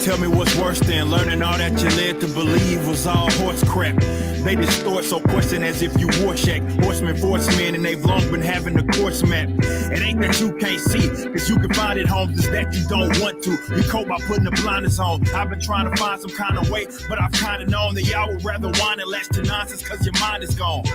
Tell me what's worse than learning all that you led to believe was all horse crap. They distort so question as if you Warshak. Horsemen, forcemen, and they've long been having the course map. It ain't that you can't see, cause you can find it home, just that you don't want to. You cope by putting the blinders on. I've been trying to find some kind of way, but I've kind of known that y'all would rather whine and latch to nonsense cause your mind is gone.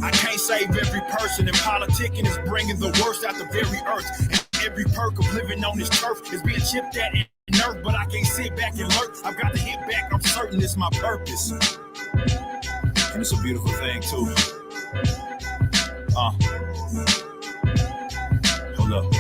I can't save every person, and politicking is bringing the worst out the very earth. And every perk of living on this turf is being chipped at and nerfed, but I can't sit back and lurk. I've got to hit back, I'm certain it's my purpose. And it's a beautiful thing too. Hold up.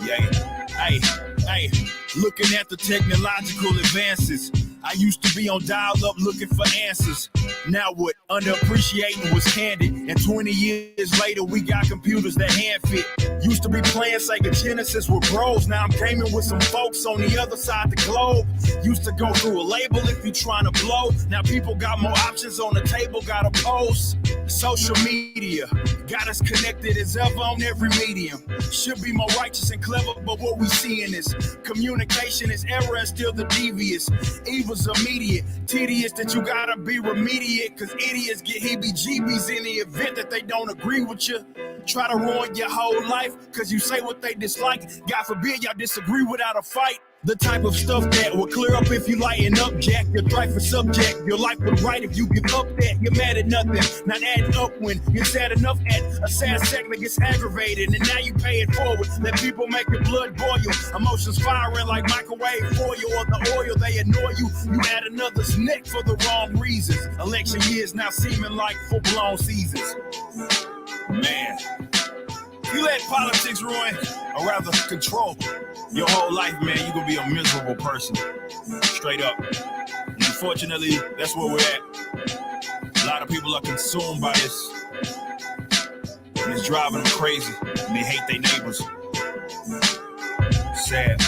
Yeah. Hey. Looking at the technological advances. I used to be on dial-up looking for answers. Now what? Underappreciating was candid. And 20 years later, we got computers that hand fit. Used to be playing Sega Genesis with bros. Now I'm gaming with some folks on the other side of the globe. Used to go through a label if you trying to blow. Now people got more options on the table, got a post. Social media got us connected as ever on every medium. Should be more righteous and clever, but what we seeing is communication is error and still the devious. Evil's immediate, tedious that you gotta be remediate, cause idiots get heebie-jeebies in the event that they don't agree with you. Try to ruin your whole life, cause you say what they dislike. God forbid y'all disagree without a fight. The type of stuff that will clear up if you lighten up, Jack. Your life is subject. Your life would right if you give up that. You're mad at nothing, not adding up when you're sad enough at a sad segment gets aggravated, and now you pay it forward. Let people make your blood boil. Emotions firing like microwave foil, or the oil they annoy you. You add another's neck for the wrong reasons. Election years now seeming like full-blown seasons. Man, you let politics ruin, or rather control your whole life, man, you're gonna be a miserable person. Straight up. And unfortunately, that's where we're at. A lot of people are consumed by this. And it's driving them crazy. And they hate their neighbors. Sad.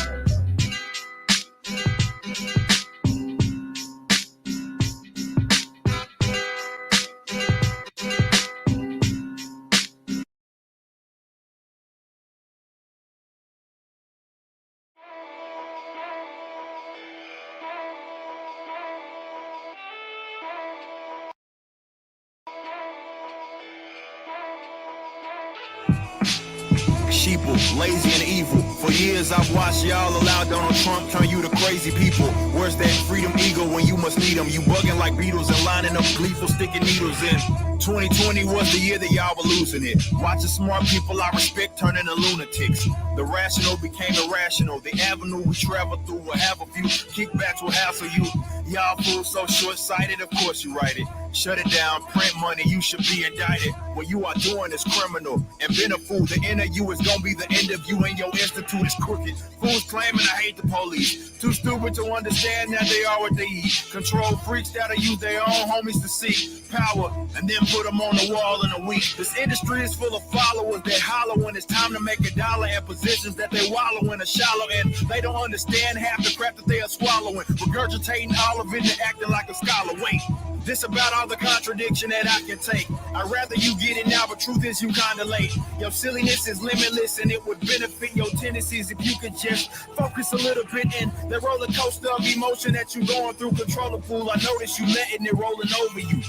Sheeple, lazy and evil. For years I've watched y'all allow Donald Trump turn you to crazy people. Where's that freedom eagle when you must need them? You bugging like Beatles and lining up gleeful sticking needles in. 2020 was the year that y'all were losing it. Watching smart people I respect turning to lunatics. The rational became irrational. The avenue we travel through will have a few kickbacks will hassle you. Y'all fools so short-sighted, of course you write it. Shut it down, print money, you should be indicted. What you are doing is criminal. And been a fool, the end of you is gonna be the end of you, and your institute is crooked. Fools claiming I hate the police. Too stupid to understand that they are what they eat. Control freaks that'll use their own homies to seek power and then put them on the wall in a week. This industry is full of followers that holler when it's time to make a dollar, and positions that they wallow in are shallow, and they don't understand half the crap that they are swallowing, regurgitating all of it and acting like a scholar. Wait, this about all the contradiction that I can take. I'd rather you get it now, but truth is you kinda late. Your silliness is limitless, and it would benefit your tendencies if you could just focus a little bit in the roller coaster of emotion that you're going through. Control the pool, I notice you letting it rolling over you.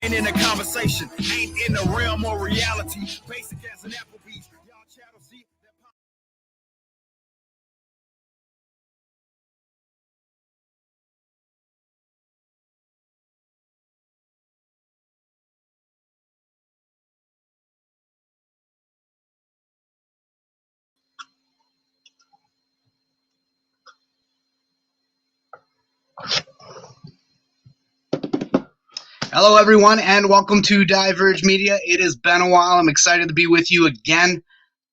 And in a conversation, ain't in the realm of reality. Basic as an Applebee's. Y'all chattel see that. Hello, everyone, and welcome to Diverge Media. It has been a while. I'm excited to be with you again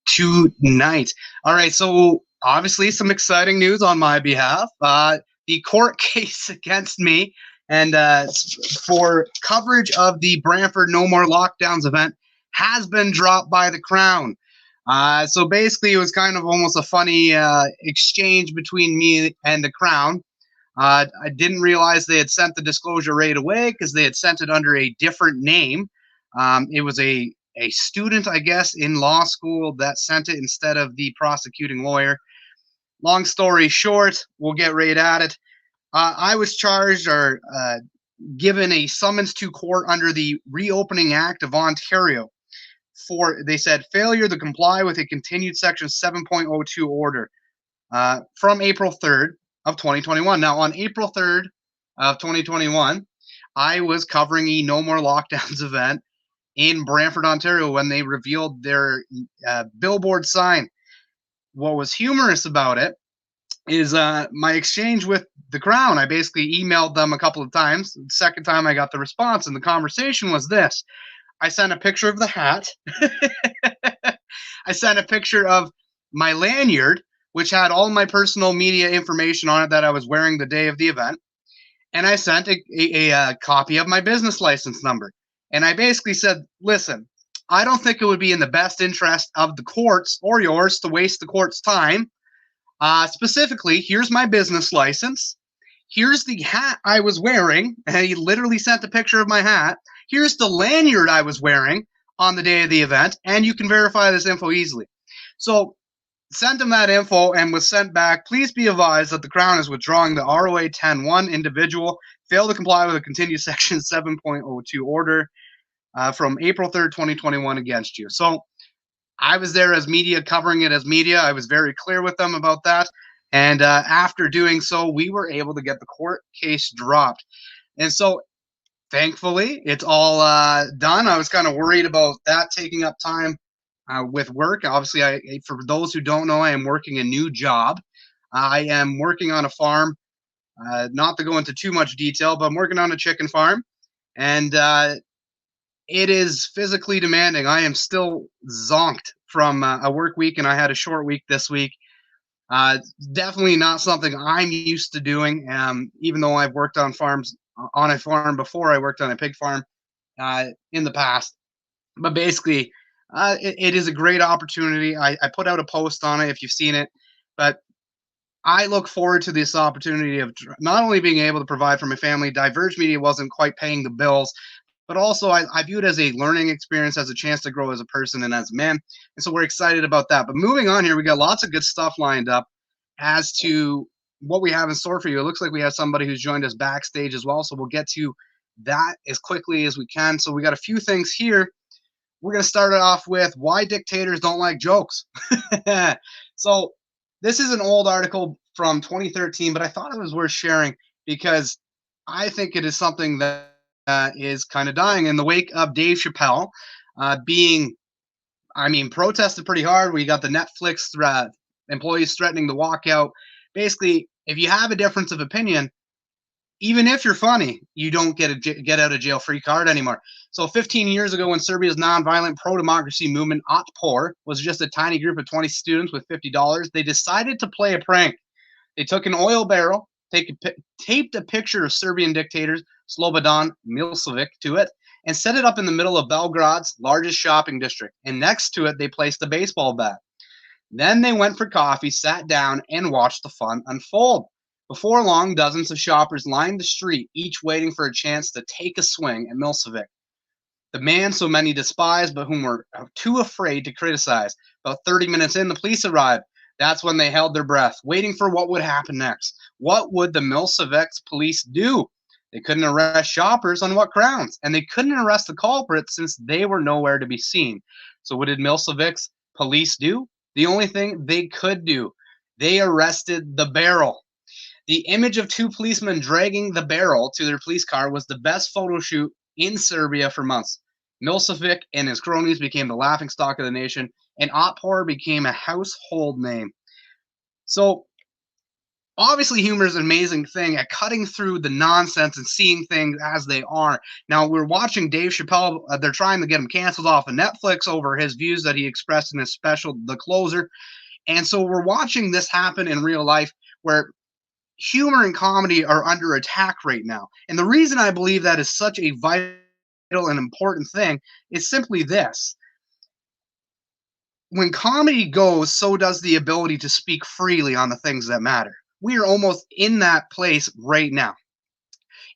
tonight. All right, so obviously some exciting news on my behalf. The court case against me and for coverage of the Brantford No More Lockdowns event has been dropped by the Crown. So basically, it was kind of almost a funny exchange between me and the Crown. I didn't realize they had sent the disclosure right away because they had sent it under a different name. It was a student, I guess, in law school that sent it instead of the prosecuting lawyer. long story short, we'll get right at it. I was charged or given a summons to court under the Reopening Act of Ontario for, they said, failure to comply with a continued Section 7.02 order from April 3rd of 2021. Now, on April 3rd of 2021, I was covering a No More Lockdowns event in Brantford, Ontario, when they revealed their billboard sign. What was humorous about it is my exchange with the Crown. I basically emailed them a couple of times. The second time I got the response, and the conversation was this. I sent a picture of the hat. I sent a picture of my lanyard, which had all my personal media information on it that I was wearing the day of the event. And I sent a copy of my business license number. And I basically said, listen, I don't think it would be in the best interest of the courts or yours to waste the court's time. Specifically, here's my business license. Here's the hat I was wearing. And he literally sent a picture of my hat. Here's the lanyard I was wearing on the day of the event. And you can verify this info easily. So sent him that info and was sent back. Please be advised that the Crown is withdrawing the ROA 10-1 individual. Failed to comply with a continued Section 7.02 order from April 3rd, 2021 against you. So I was there as media, covering it as media. I was very clear with them about that. And after doing so, we were able to get the court case dropped. And so thankfully, it's all done. I was kind of worried about that taking up time with work. Obviously, for those who don't know, I am working a new job. I am working on a farm. Not to go into too much detail, but I'm working on a chicken farm. And it is physically demanding. I am still zonked from a work week, and I had a short week this week. Definitely not something I'm used to doing. Even though I've worked on a farm before, I worked on a pig farm in the past. But basically, it is a great opportunity. I put out a post on it if you've seen it, but I look forward to this opportunity of not only being able to provide for my family. Diverge Media wasn't quite paying the bills, but also I view it as a learning experience, as a chance to grow as a person and as a man. And so we're excited about that. But moving on here, we got lots of good stuff lined up as to what we have in store for you. It looks like we have somebody who's joined us backstage as well. So we'll get to that as quickly as we can. So we got a few things here. We're going to start it off with why dictators don't like jokes. So this is an old article from 2013, but I thought it was worth sharing because I think it is something that is kind of dying in the wake of Dave Chappelle protested pretty hard. We got the Netflix employees threatening to walk out. Basically, if you have a difference of opinion, even if you're funny, you don't get a get out of jail free card anymore. So 15 years ago, when Serbia's nonviolent pro-democracy movement Otpor was just a tiny group of 20 students with $50, they decided to play a prank. They took an oil barrel, taped a picture of Serbian dictators Slobodan Milosevic to it, and set it up in the middle of Belgrade's largest shopping district. And next to it, they placed a baseball bat. Then they went for coffee, sat down, and watched the fun unfold. Before long, dozens of shoppers lined the street, each waiting for a chance to take a swing at Milosevic, the man so many despised but whom were too afraid to criticize. About 30 minutes in, the police arrived. That's when they held their breath, waiting for what would happen next. What would the Milosevic's police do? They couldn't arrest shoppers on what grounds? And they couldn't arrest the culprits since they were nowhere to be seen. So what did Milosevic's police do? The only thing they could do. They arrested the barrel. The image of two policemen dragging the barrel to their police car was the best photo shoot in Serbia for months. Milosevic and his cronies became the laughingstock of the nation, and Otpor became a household name. So, obviously, humor is an amazing thing at cutting through the nonsense and seeing things as they are. Now, we're watching Dave Chappelle. They're trying to get him canceled off of Netflix over his views that he expressed in his special, The Closer. And so we're watching this happen in real life where humor and comedy are under attack right now. And the reason I believe that is such a vital and important thing is simply this. When comedy goes, so does the ability to speak freely on the things that matter. We are almost in that place right now.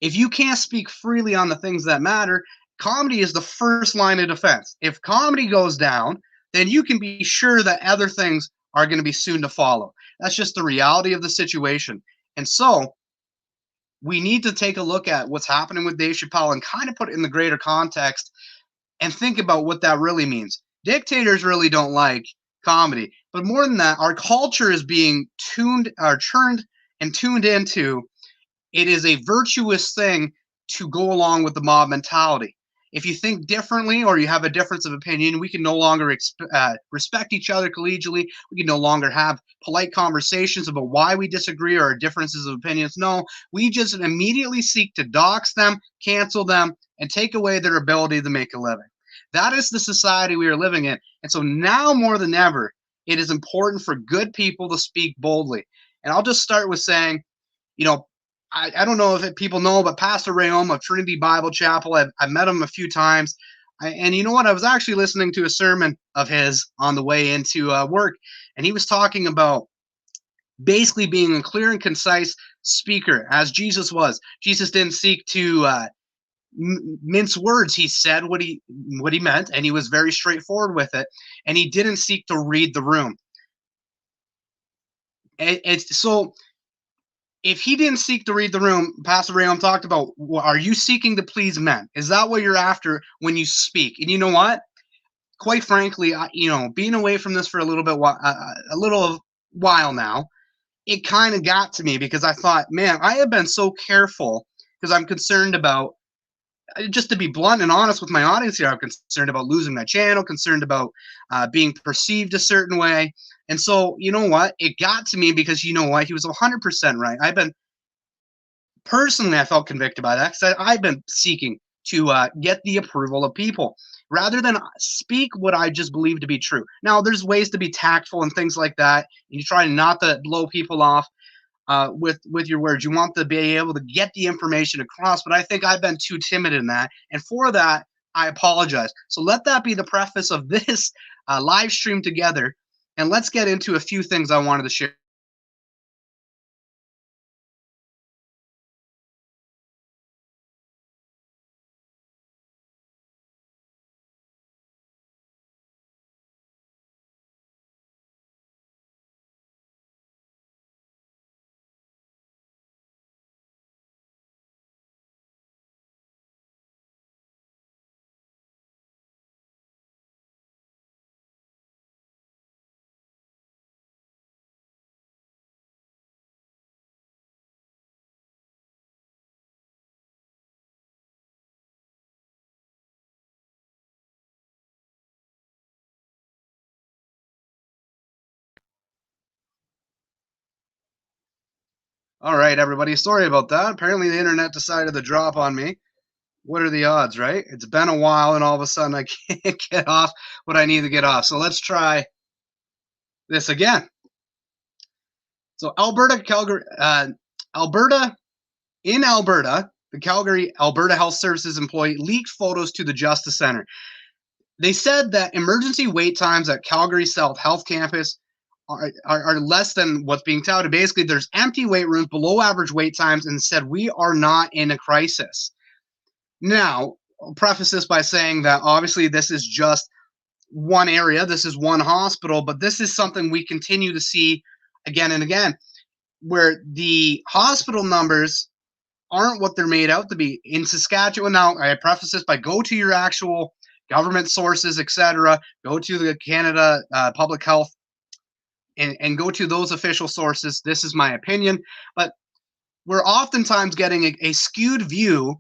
If you can't speak freely on the things that matter, comedy is the first line of defense. If comedy goes down, then you can be sure that other things are going to be soon to follow. That's just the reality of the situation. And so we need to take a look at what's happening with Dave Chappelle and kind of put it in the greater context and think about what that really means. Dictators really don't like comedy, but more than that, our culture is being turned and tuned into. It is a virtuous thing to go along with the mob mentality. If you think differently or you have a difference of opinion, we can no longer respect each other collegially. We can no longer have polite conversations about why we disagree or our differences of opinions. No, we just immediately seek to dox them, cancel them, and take away their ability to make a living. That is the society we are living in. And so now more than ever, it is important for good people to speak boldly. And I'll just start with saying, you know, I don't know if people know, but Pastor Rayom of Trinity Bible Chapel, I've met him a few times. And you know what? I was actually listening to a sermon of his on the way into work, and he was talking about basically being a clear and concise speaker, as Jesus was. Jesus didn't seek to mince words. He said what he meant, and he was very straightforward with it, and he didn't seek to read the room. So if he didn't seek to read the room, Pastor Rayom talked about, are you seeking to please men? Is that what you're after when you speak? And you know what? Quite frankly, being away from this for a little while now, it kind of got to me because I thought, man, I have been so careful because I'm concerned about, just to be blunt and honest with my audience here, I'm concerned about losing my channel, concerned about being perceived a certain way. And so, you know what? It got to me because, you know what? He was 100% right. I felt convicted by that because I've been seeking to get the approval of people rather than speak what I just believe to be true. Now, there's ways to be tactful and things like that. And you try not to blow people off with your words. You want to be able to get the information across, but I think I've been too timid in that. And for that, I apologize. So let that be the preface of this live stream together. And let's get into a few things I wanted to share. All right, everybody. Sorry about that. Apparently, the internet decided to drop on me. What are the odds, right? It's been a while, and all of a sudden, I can't get off what I need to get off. So let's try this again. So Alberta, the Calgary, Alberta Health Services employee leaked photos to the Justice Center. They said that emergency wait times at Calgary South Health Campus are less than what's being touted. Basically, there's empty wait rooms, below average wait times, and said we are not in a crisis. Now, I'll preface this by saying that obviously this is just one area, this is one hospital, but this is something we continue to see again and again, where the hospital numbers aren't what they're made out to be. In Saskatchewan, now, I preface this by go to your actual government sources, etc. Go to the Canada Public Health and go to those official sources. This is my opinion, but we're oftentimes getting a skewed view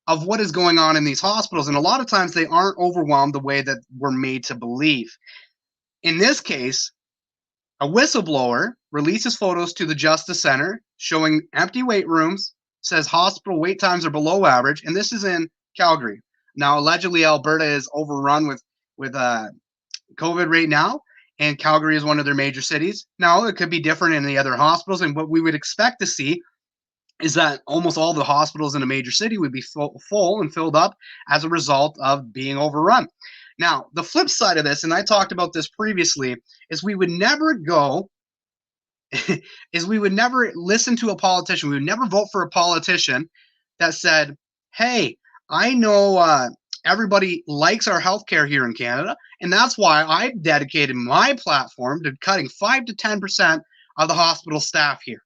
of what is going on in these hospitals, and a lot of times they aren't overwhelmed the way that we're made to believe. In this case, a whistleblower releases photos to the Justice Center showing empty wait rooms, says hospital wait times are below average, and this is in Calgary. Now, allegedly, Alberta is overrun with COVID right now, and Calgary is one of their major cities. Now, it could be different in the other hospitals, and what we would expect to see is that almost all the hospitals in a major city would be full and filled up as a result of being overrun. Now, the flip side of this, and I talked about this previously, is we would never listen to a politician. We would never vote for a politician that said, hey, I know Everybody likes our healthcare here in Canada, and that's why I dedicated my platform to cutting 5 to 10% of the hospital staff here.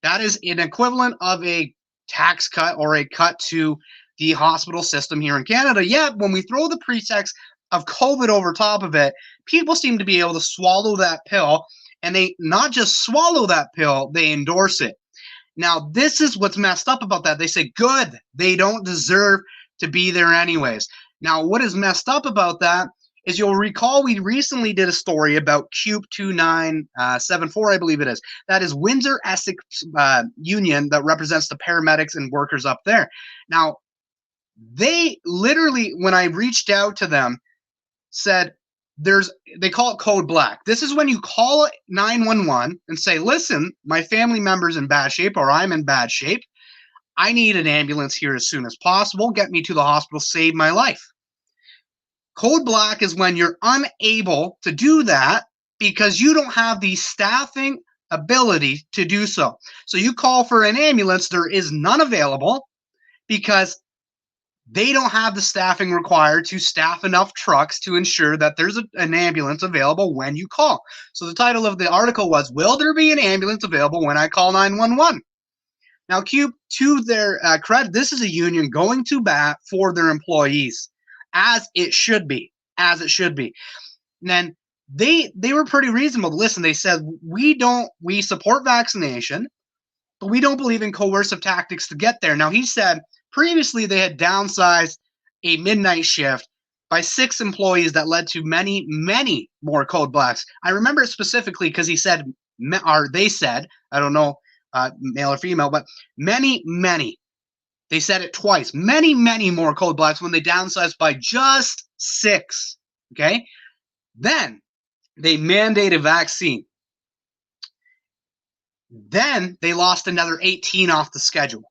That is an equivalent of a tax cut or a cut to the hospital system here in Canada. Yet, when we throw the pretext of COVID over top of it, people seem to be able to swallow that pill, and they not just swallow that pill, they endorse it. Now, this is what's messed up about that. They say, good, they don't deserve to be there anyways. Now, what is messed up about that is you'll recall we recently did a story about CUPE 2974, I believe it is. That is Windsor Essex Union that represents the paramedics and workers up there. Now, they literally, when I reached out to them, said they call it code black. This is when you call 911 and say, listen, my family member's in bad shape or I'm in bad shape. I need an ambulance here as soon as possible. Get me to the hospital, save my life. Code black is when you're unable to do that because you don't have the staffing ability to do so. So you call for an ambulance, there is none available because they don't have the staffing required to staff enough trucks to ensure that there's an ambulance available when you call. So the title of the article was, will there be an ambulance available when I call 911? Now, CUPE, to their credit, this is a union going to bat for their employees, as it should be, And then they were pretty reasonable. Listen, they said, we support vaccination, but we don't believe in coercive tactics to get there. Now, he said previously they had downsized a midnight shift by 6 employees that led to many, many more code blacks. I remember it specifically because he said, or they said, I don't know, male or female, but many, many. They said it twice. Many, many more code blacks when they downsized by just 6. Okay? Then they mandate a vaccine. Then they lost another 18 off the schedule.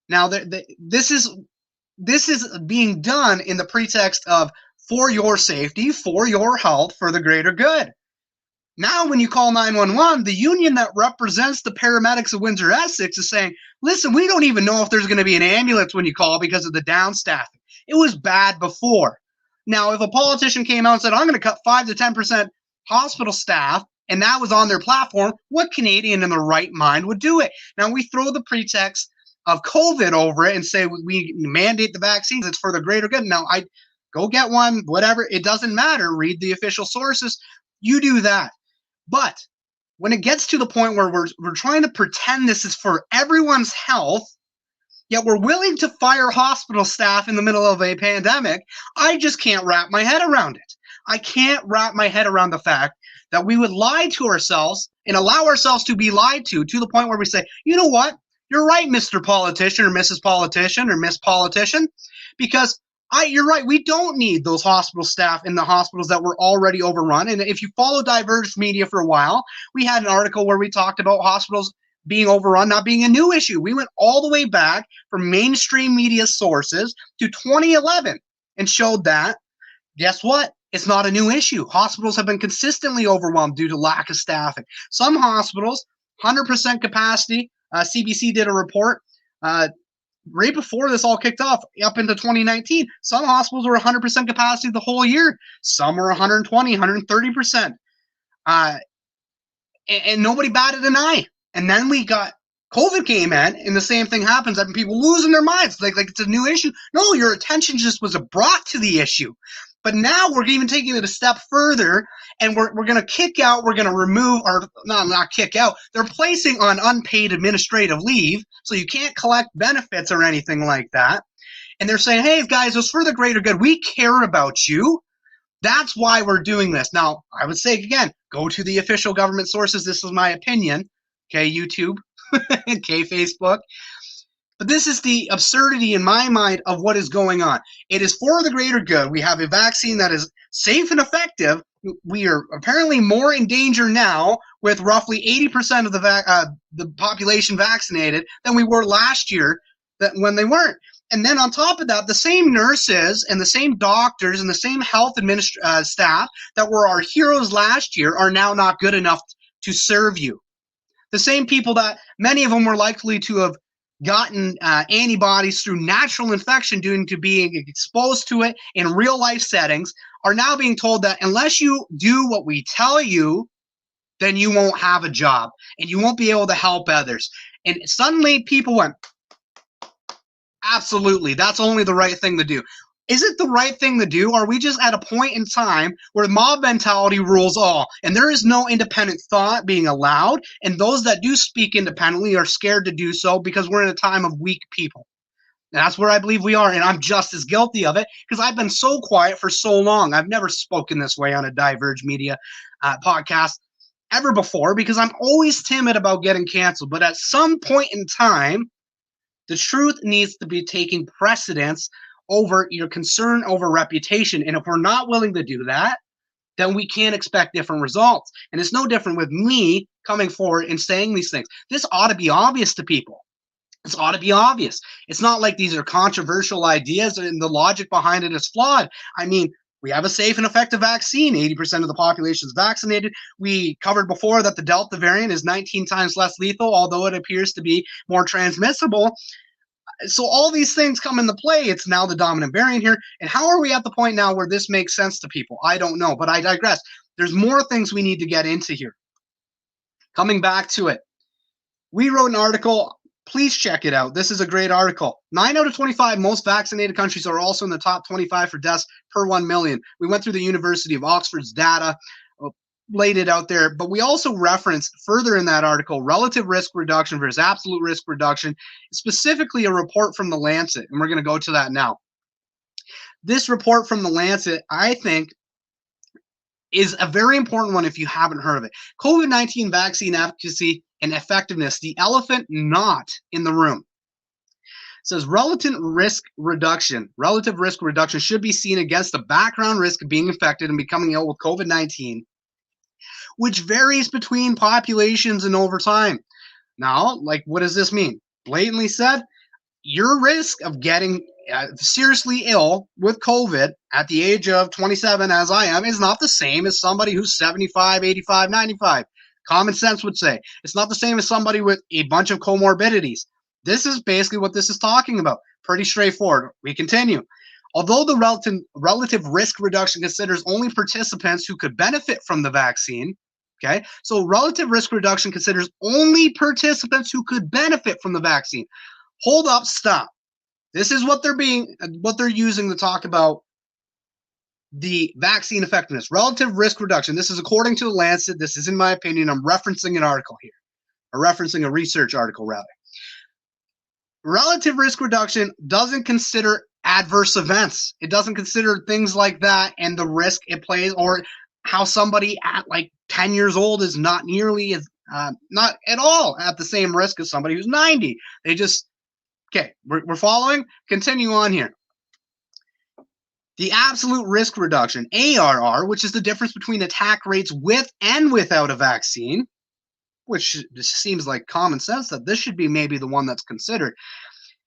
Now, this is being done in the pretext of for your safety, for your health, for the greater good. Now, when you call 911, the union that represents the paramedics of Windsor Essex is saying, listen, we don't even know if there's going to be an ambulance when you call because of the downstaffing. It was bad before. Now, if a politician came out and said, I'm going to cut 5 to 10% hospital staff, and that was on their platform, what Canadian in their right mind would do it? Now, we throw the pretext of COVID over it and say we mandate the vaccines, it's for the greater good. Now, I go get one, whatever, it doesn't matter. Read the official sources. You do that. But when it gets to the point where we're trying to pretend this is for everyone's health, yet we're willing to fire hospital staff in the middle of a pandemic, I just can't wrap my head around it. I can't wrap my head around the fact that we would lie to ourselves and allow ourselves to be lied to the point where we say, you know what? You're right, Mr. Politician or Mrs. Politician or Miss Politician, because you're right. We don't need those hospital staff in the hospitals that were already overrun. And if you follow Diverge media for a while, we had an article where we talked about hospitals being overrun not being a new issue. We went all the way back from mainstream media sources to 2011 and showed that, guess what? It's not a new issue. Hospitals have been consistently overwhelmed due to lack of staffing. Some hospitals, 100% capacity. CBC did a report right before this all kicked off, up into 2019. Some hospitals were 100% capacity the whole year. Some were 120, 130%. And nobody batted an eye. And then we got COVID came in, and the same thing happens. And people losing their minds, like it's a new issue. No, your attention just was brought to the issue. But now we're even taking it a step further, and we're going to kick out, we're going to remove, or not kick out, they're placing on unpaid administrative leave, so you can't collect benefits or anything like that. And they're saying, hey, guys, it's for the greater good. We care about you. That's why we're doing this. Now, I would say, again, go to the official government sources. This is my opinion. Okay, YouTube. Okay, Facebook. But this is the absurdity in my mind of what is going on. It is for the greater good. We have a vaccine that is safe and effective. We are apparently more in danger now with roughly 80% of the population vaccinated than we were last year when they weren't. And then on top of that, the same nurses and the same doctors and the same health staff that were our heroes last year are now not good enough to serve you. The same people that many of them were likely to have gotten antibodies through natural infection due to being exposed to it in real life settings are now being told that unless you do what we tell you, then you won't have a job and you won't be able to help others. And suddenly people went, absolutely, that's only the right thing to do. Is it the right thing to do? Are we just at a point in time where mob mentality rules all and there is no independent thought being allowed, and those that do speak independently are scared to do so because we're in a time of weak people? And that's where I believe we are, and I'm just as guilty of it because I've been so quiet for so long. I've never spoken this way on a Diverge Media podcast ever before because I'm always timid about getting canceled. But at some point in time, the truth needs to be taking precedence over your concern over reputation. And if we're not willing to do that, then we can't expect different results. And it's no different with me coming forward and saying these things. This ought to be obvious to people. This ought to be obvious. It's not like these are controversial ideas and the logic behind it is flawed. I mean, we have a safe and effective vaccine. 80% of the population is vaccinated. We covered before that the Delta variant is 19 times less lethal, although it appears to be more transmissible. So all these things come into play. It's now the dominant variant here. And how are we at the point now where this makes sense to people? I don't know, but I digress. There's more things we need to get into here. Coming back to it, we wrote an article. Please check it out. This is a great article. 9 out of 25 most vaccinated countries are also in the top 25 for deaths per 1 million. We went through the University of Oxford's data, laid it out there, but we also referenced further in that article relative risk reduction versus absolute risk reduction, specifically a report from the Lancet, and we're going to go to that now. This report from the Lancet, I think, is a very important one if you haven't heard of it. COVID-19 vaccine efficacy and effectiveness, the elephant not in the room. It says relative risk reduction should be seen against the background risk of being infected and becoming ill with COVID-19, which varies between populations and over time. Now, like, what does this mean? Blatantly said, your risk of getting seriously ill with COVID at the age of 27, as I am, is not the same as somebody who's 75, 85, 95. Common sense would say. It's not the same as somebody with a bunch of comorbidities. This is basically what this is talking about. Pretty straightforward. We continue. Although the relative risk reduction considers only participants who could benefit from the vaccine, okay? So relative risk reduction considers only participants who could benefit from the vaccine. Hold up, stop. This is what they're using to talk about the vaccine effectiveness. Relative risk reduction. This is according to the Lancet. This is in my opinion. I'm referencing an article here. Or referencing a research article, rather. Relative risk reduction doesn't consider adverse events. It doesn't consider things like that and the risk it plays, or how somebody at like 10 years old is not nearly as, not at all at the same risk as somebody who's 90. They just, okay, we're following? Continue on here. The absolute risk reduction, ARR, which is the difference between attack rates with and without a vaccine, which seems like common sense that this should be maybe the one that's considered,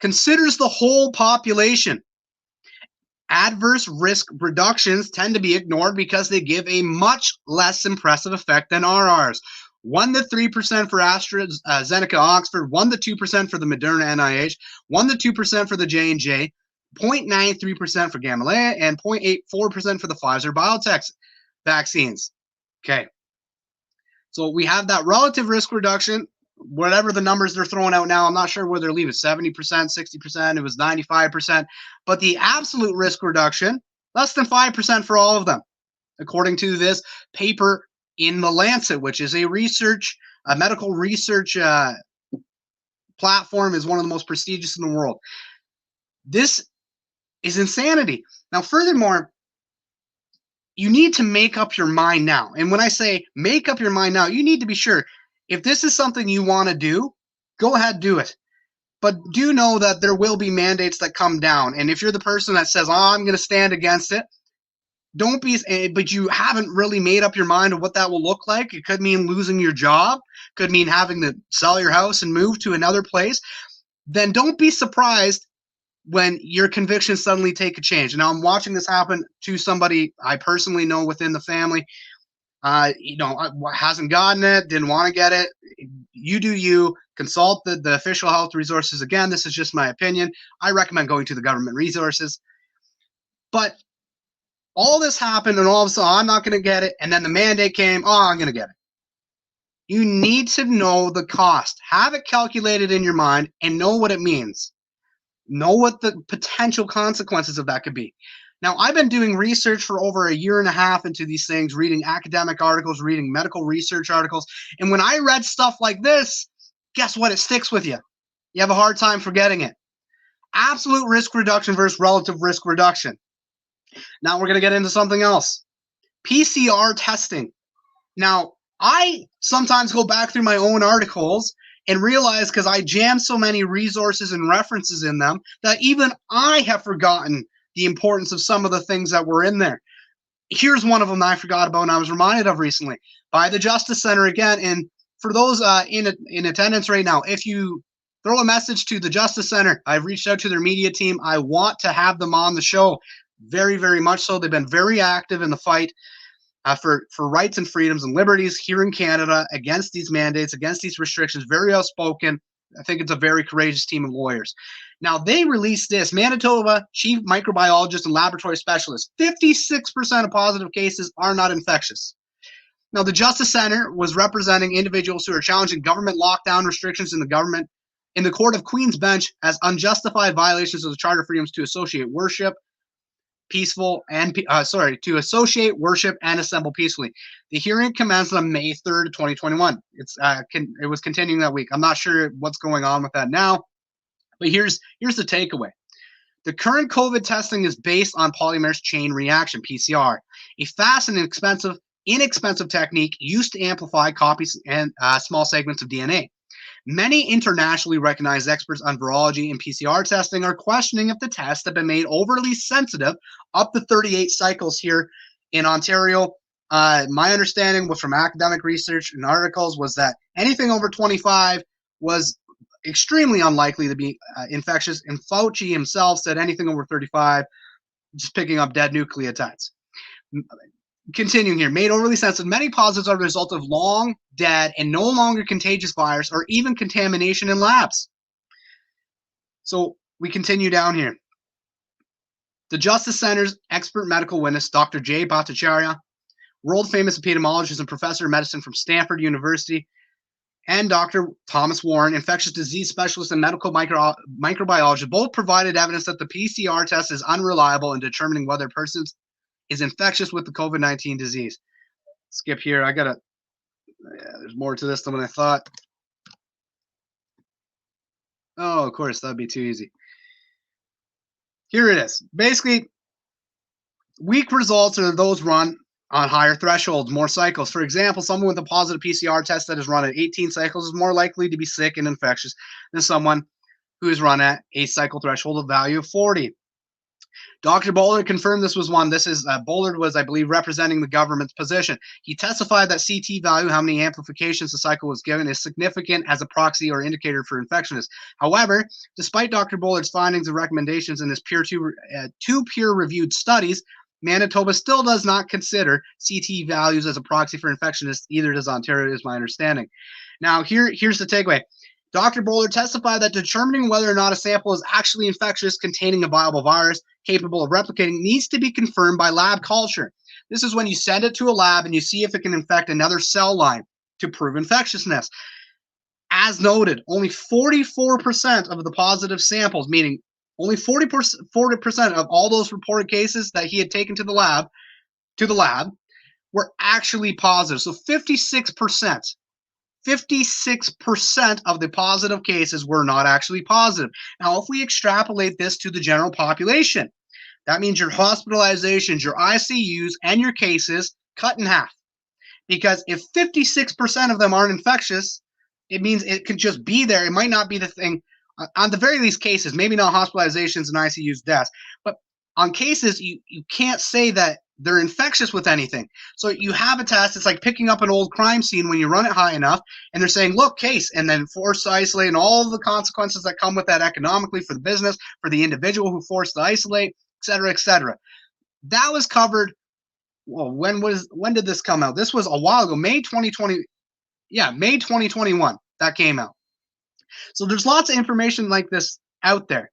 considers the whole population. Adverse risk reductions tend to be ignored because they give a much less impressive effect than RRs. 1 to 3% for AstraZeneca Oxford, 1 to 2% for the Moderna NIH, 1 to 2% for the J&J, 0.93% for Gamaleya, and 0.84% for the Pfizer BioNTech vaccines. Okay. So we have that relative risk reduction, whatever the numbers they're throwing out now. I'm not sure where they're leaving, 70%, 60%, it was 95%. But the absolute risk reduction, less than 5% for all of them, according to this paper in the Lancet, which is a medical research platform, is one of the most prestigious in the world. This is insanity. Now, furthermore, you need to make up your mind now. And when I say make up your mind now, you need to be sure if this is something you want to do, go ahead, do it. But do know that there will be mandates that come down. And if you're the person that says, oh, I'm going to stand against it, don't be, but you haven't really made up your mind of what that will look like. It could mean losing your job, could mean having to sell your house and move to another place. Then don't be surprised when your convictions suddenly take a change. Now, I'm watching this happen to somebody I personally know within the family. Hasn't gotten it, didn't want to get it. You do you. Consult the official health resources. Again, this is just my opinion. I recommend going to the government resources. But all this happened, and all of a sudden, I'm not going to get it. And then the mandate came, I'm going to get it. You need to know the cost. Have it calculated in your mind and know what it means. Know what the potential consequences of that could be. Now, I've been doing research for over a year and a half into these things, reading academic articles, reading medical research articles. And when I read stuff like this, guess what? It sticks with you. You have a hard time forgetting it. Absolute risk reduction versus relative risk reduction. Now we're going to get into something else. PCR testing. Now, I sometimes go back through my own articles and realize, because I jam so many resources and references in them, that even I have forgotten the importance of some of the things that were in there. Here's one of them I forgot about and I was reminded of recently by the Justice Center again. And for those in attendance right now, if you throw a message to the Justice Center, I've reached out to their media team. I want to have them on the show. Very, very much so. They've been very active in the fight for rights and freedoms and liberties here in Canada against these mandates, against these restrictions. Very outspoken. I think it's a very courageous team of lawyers. Now, they released this. Manitoba chief microbiologist and laboratory specialist. 56% of positive cases are not infectious. Now, the Justice Center was representing individuals who are challenging government lockdown restrictions in the Court of Queen's Bench as unjustified violations of the Charter freedoms to associate worship, to associate, worship, and assemble peacefully. The hearing commenced on May 3rd, 2021. It was continuing that week. I'm not sure what's going on with that now, but here's the takeaway. The current COVID testing is based on polymerase chain reaction, PCR, a fast and inexpensive technique used to amplify copies and small segments of DNA. Many internationally recognized experts on virology and PCR testing are questioning if the tests have been made overly sensitive up to 38 cycles here in Ontario. My understanding was from academic research and articles was that anything over 25 was extremely unlikely to be infectious, and Fauci himself said anything over 35, just picking up dead nucleotides. Continuing here, made overly sensitive. Many positives are the result of long dead and no longer contagious virus or even contamination in labs. So we continue down here. The Justice Center's expert medical witness, Dr. Jay Bhattacharya, world-famous epidemiologist and professor of medicine from Stanford University, and Dr. Thomas Warren, infectious disease specialist and medical microbiologist, both provided evidence that the PCR test is unreliable in determining whether a person is infectious with the COVID-19 disease. Skip here. There's more to this than what I thought. Oh, of course, that'd be too easy. Here it is. Basically, weak results are those run on higher thresholds, more cycles. For example, someone with a positive PCR test that is run at 18 cycles is more likely to be sick and infectious than someone who is run at a cycle threshold of value of 40. Dr. Bullard confirmed this was one. Bullard was, I believe, representing the government's position. He testified that CT value, how many amplifications the cycle was given, is significant as a proxy or indicator for infectiousness. However, despite Dr. Bullard's findings and recommendations in his two peer-reviewed studies, Manitoba still does not consider CT values as a proxy for infectionness. Either does Ontario, is my understanding. Now, here's the takeaway. Dr. Bullard testified that determining whether or not a sample is actually infectious, containing a viable virus capable of replicating, needs to be confirmed by lab culture. This is when you send it to a lab and you see if it can infect another cell line to prove infectiousness. As noted, only 44% of the positive samples, meaning only 40% of all those reported cases that he had taken to the lab, were actually positive. So 56% of the positive cases were not actually positive. Now, if we extrapolate this to the general population, that means your hospitalizations, your ICUs, and your cases cut in half. Because if 56% of them aren't infectious, it means it could just be there. It might not be the thing. On the very least cases, maybe not hospitalizations and ICUs, deaths, but on cases, you can't say that they're infectious with anything. So you have a test. It's like picking up an old crime scene when you run it high enough, and they're saying, look, case, and then forced to isolate and all the consequences that come with that economically for the business, for the individual who forced to isolate, et cetera, et cetera. That was covered well, when did this come out? This was a while ago, May 2020. Yeah, May 2021 that came out. So there's lots of information like this out there.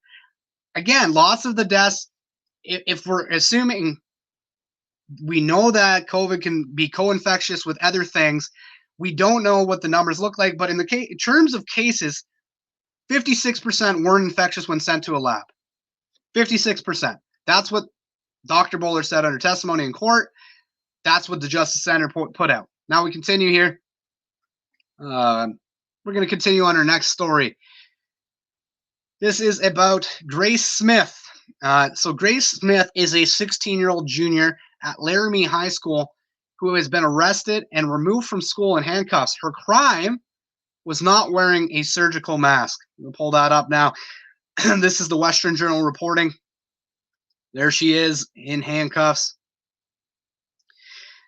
Again, lots of the deaths, if we're assuming we know that COVID can be co-infectious with other things, we don't know what the numbers look like, but in terms of cases, 56% weren't infectious when sent to a lab. 56%. That's what Dr. Bowler said under testimony in court. That's what the Justice Center put out. Now we continue here. We're going to continue on our next story. This is about Grace Smith. So Grace Smith is a 16-year-old junior at Laramie High School who has been arrested and removed from school in handcuffs. Her crime was not wearing a surgical mask. We'll pull that up now. This is the Western Journal reporting. There she is in handcuffs.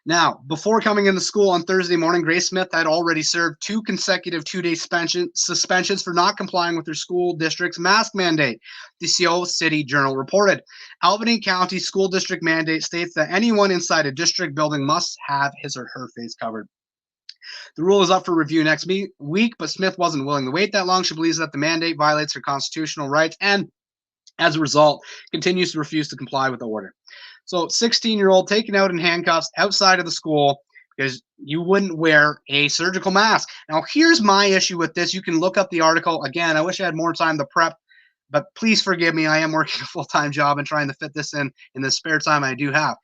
Now, before coming into school on Thursday morning, Grace Smith had already served 2 consecutive 2-day suspensions for not complying with her school district's mask mandate, the Sioux City Journal reported. Albany County School District mandate states that anyone inside a district building must have his or her face covered. The rule is up for review next week, but Smith wasn't willing to wait that long. She believes that the mandate violates her constitutional rights and, as a result, continues to refuse to comply with the order. So 16-year-old taken out in handcuffs outside of the school because you wouldn't wear a surgical mask. Now, here's my issue with this. You can look up the article. Again, I wish I had more time to prep, but please forgive me. I am working a full-time job and trying to fit this in the spare time I do have.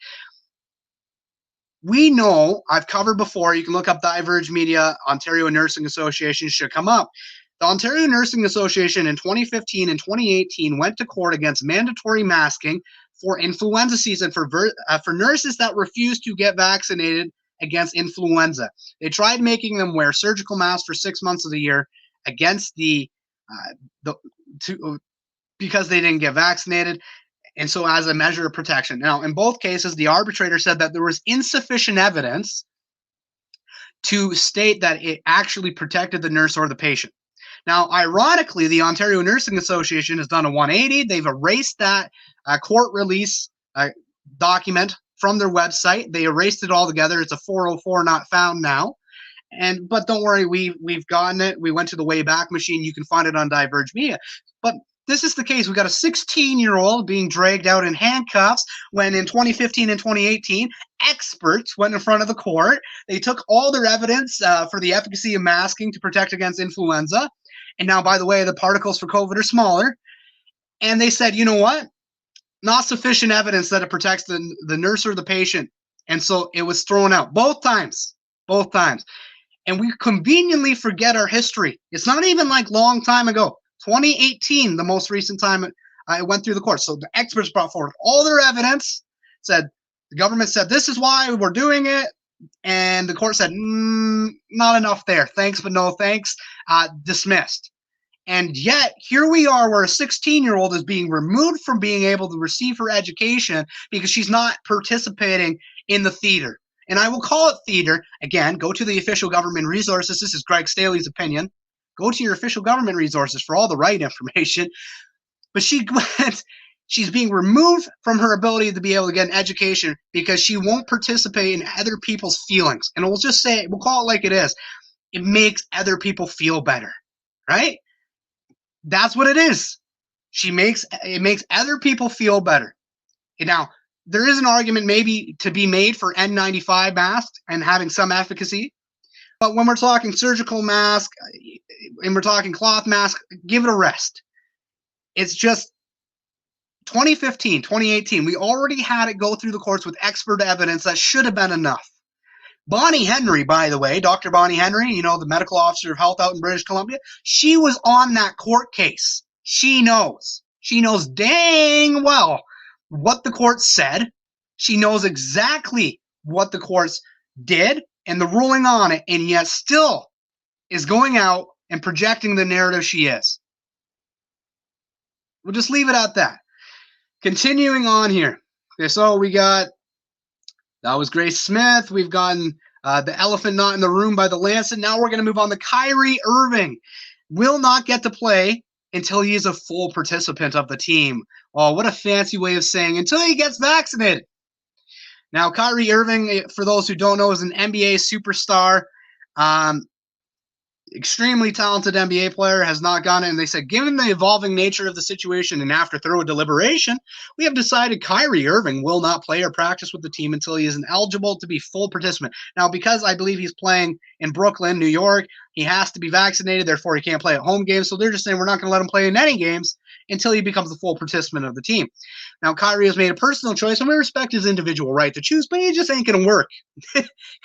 We know, I've covered before, you can look up Diverge Media, Ontario Nursing Association should come up. The Ontario Nursing Association in 2015 and 2018 went to court against mandatory masking for influenza season for nurses that refused to get vaccinated against influenza. They tried making them wear surgical masks for 6 months of the year against because they didn't get vaccinated, and so as a measure of protection. Now, in both cases, the arbitrator said that there was insufficient evidence to state that it actually protected the nurse or the patient. Now, ironically, the Ontario Nursing Association has done a 180. They've erased that court release document from their website. They erased it altogether. It's a 404 not found now. But don't worry, we've gotten it. We went to the Wayback Machine. You can find it on Diverge Media. But this is the case. We got a 16-year-old being dragged out in handcuffs when in 2015 and 2018, experts went in front of the court. They took all their evidence for the efficacy of masking to protect against influenza. And now, by the way, the particles for COVID are smaller. And they said, you know what? Not sufficient evidence that it protects the nurse or the patient. And so it was thrown out both times. And we conveniently forget our history. It's not even like long time ago. 2018, the most recent time it went through the court. So the experts brought forward all their evidence, said the government said, this is why we're doing it. And the court said, not enough there. Thanks, but no thanks. Dismissed. And yet, here we are where a 16-year-old is being removed from being able to receive her education because she's not participating in the theater. And I will call it theater. Again, go to the official government resources. This is Greg Staley's opinion. Go to your official government resources for all the right information. But she's being removed from her ability to be able to get an education because she won't participate in other people's feelings. And we'll just say, we'll call it like it is. It makes other people feel better, right? That's what it is. It makes other people feel better. And now, there is an argument maybe to be made for N95 masks and having some efficacy. But when we're talking surgical mask and we're talking cloth mask, give it a rest. It's just 2015, 2018, we already had it go through the courts with expert evidence that should have been enough. Bonnie Henry, by the way, Dr. Bonnie Henry, the medical officer of health out in British Columbia, she was on that court case. She knows. She knows dang well what the court said. She knows exactly what the courts did and the ruling on it, and yet still is going out and projecting the narrative she is. We'll just leave it at that. Continuing on here. Okay, so that was Grace Smith. We've gotten the elephant not in the room by the Lancet. Now we're going to move on to Kyrie Irving. Will not get to play until he is a full participant of the team. Oh, what a fancy way of saying until he gets vaccinated. Now, Kyrie Irving, for those who don't know, is an NBA superstar. Extremely talented NBA player, has not gone in. And they said, given the evolving nature of the situation and after thorough deliberation, we have decided Kyrie Irving will not play or practice with the team until he is eligible to be full participant. Now, because I believe he's playing in Brooklyn, New York, he has to be vaccinated, therefore he can't play at home games. So they're just saying we're not going to let him play in any games until he becomes a full participant of the team. Now, Kyrie has made a personal choice, and we respect his individual right to choose, but it just ain't going to work.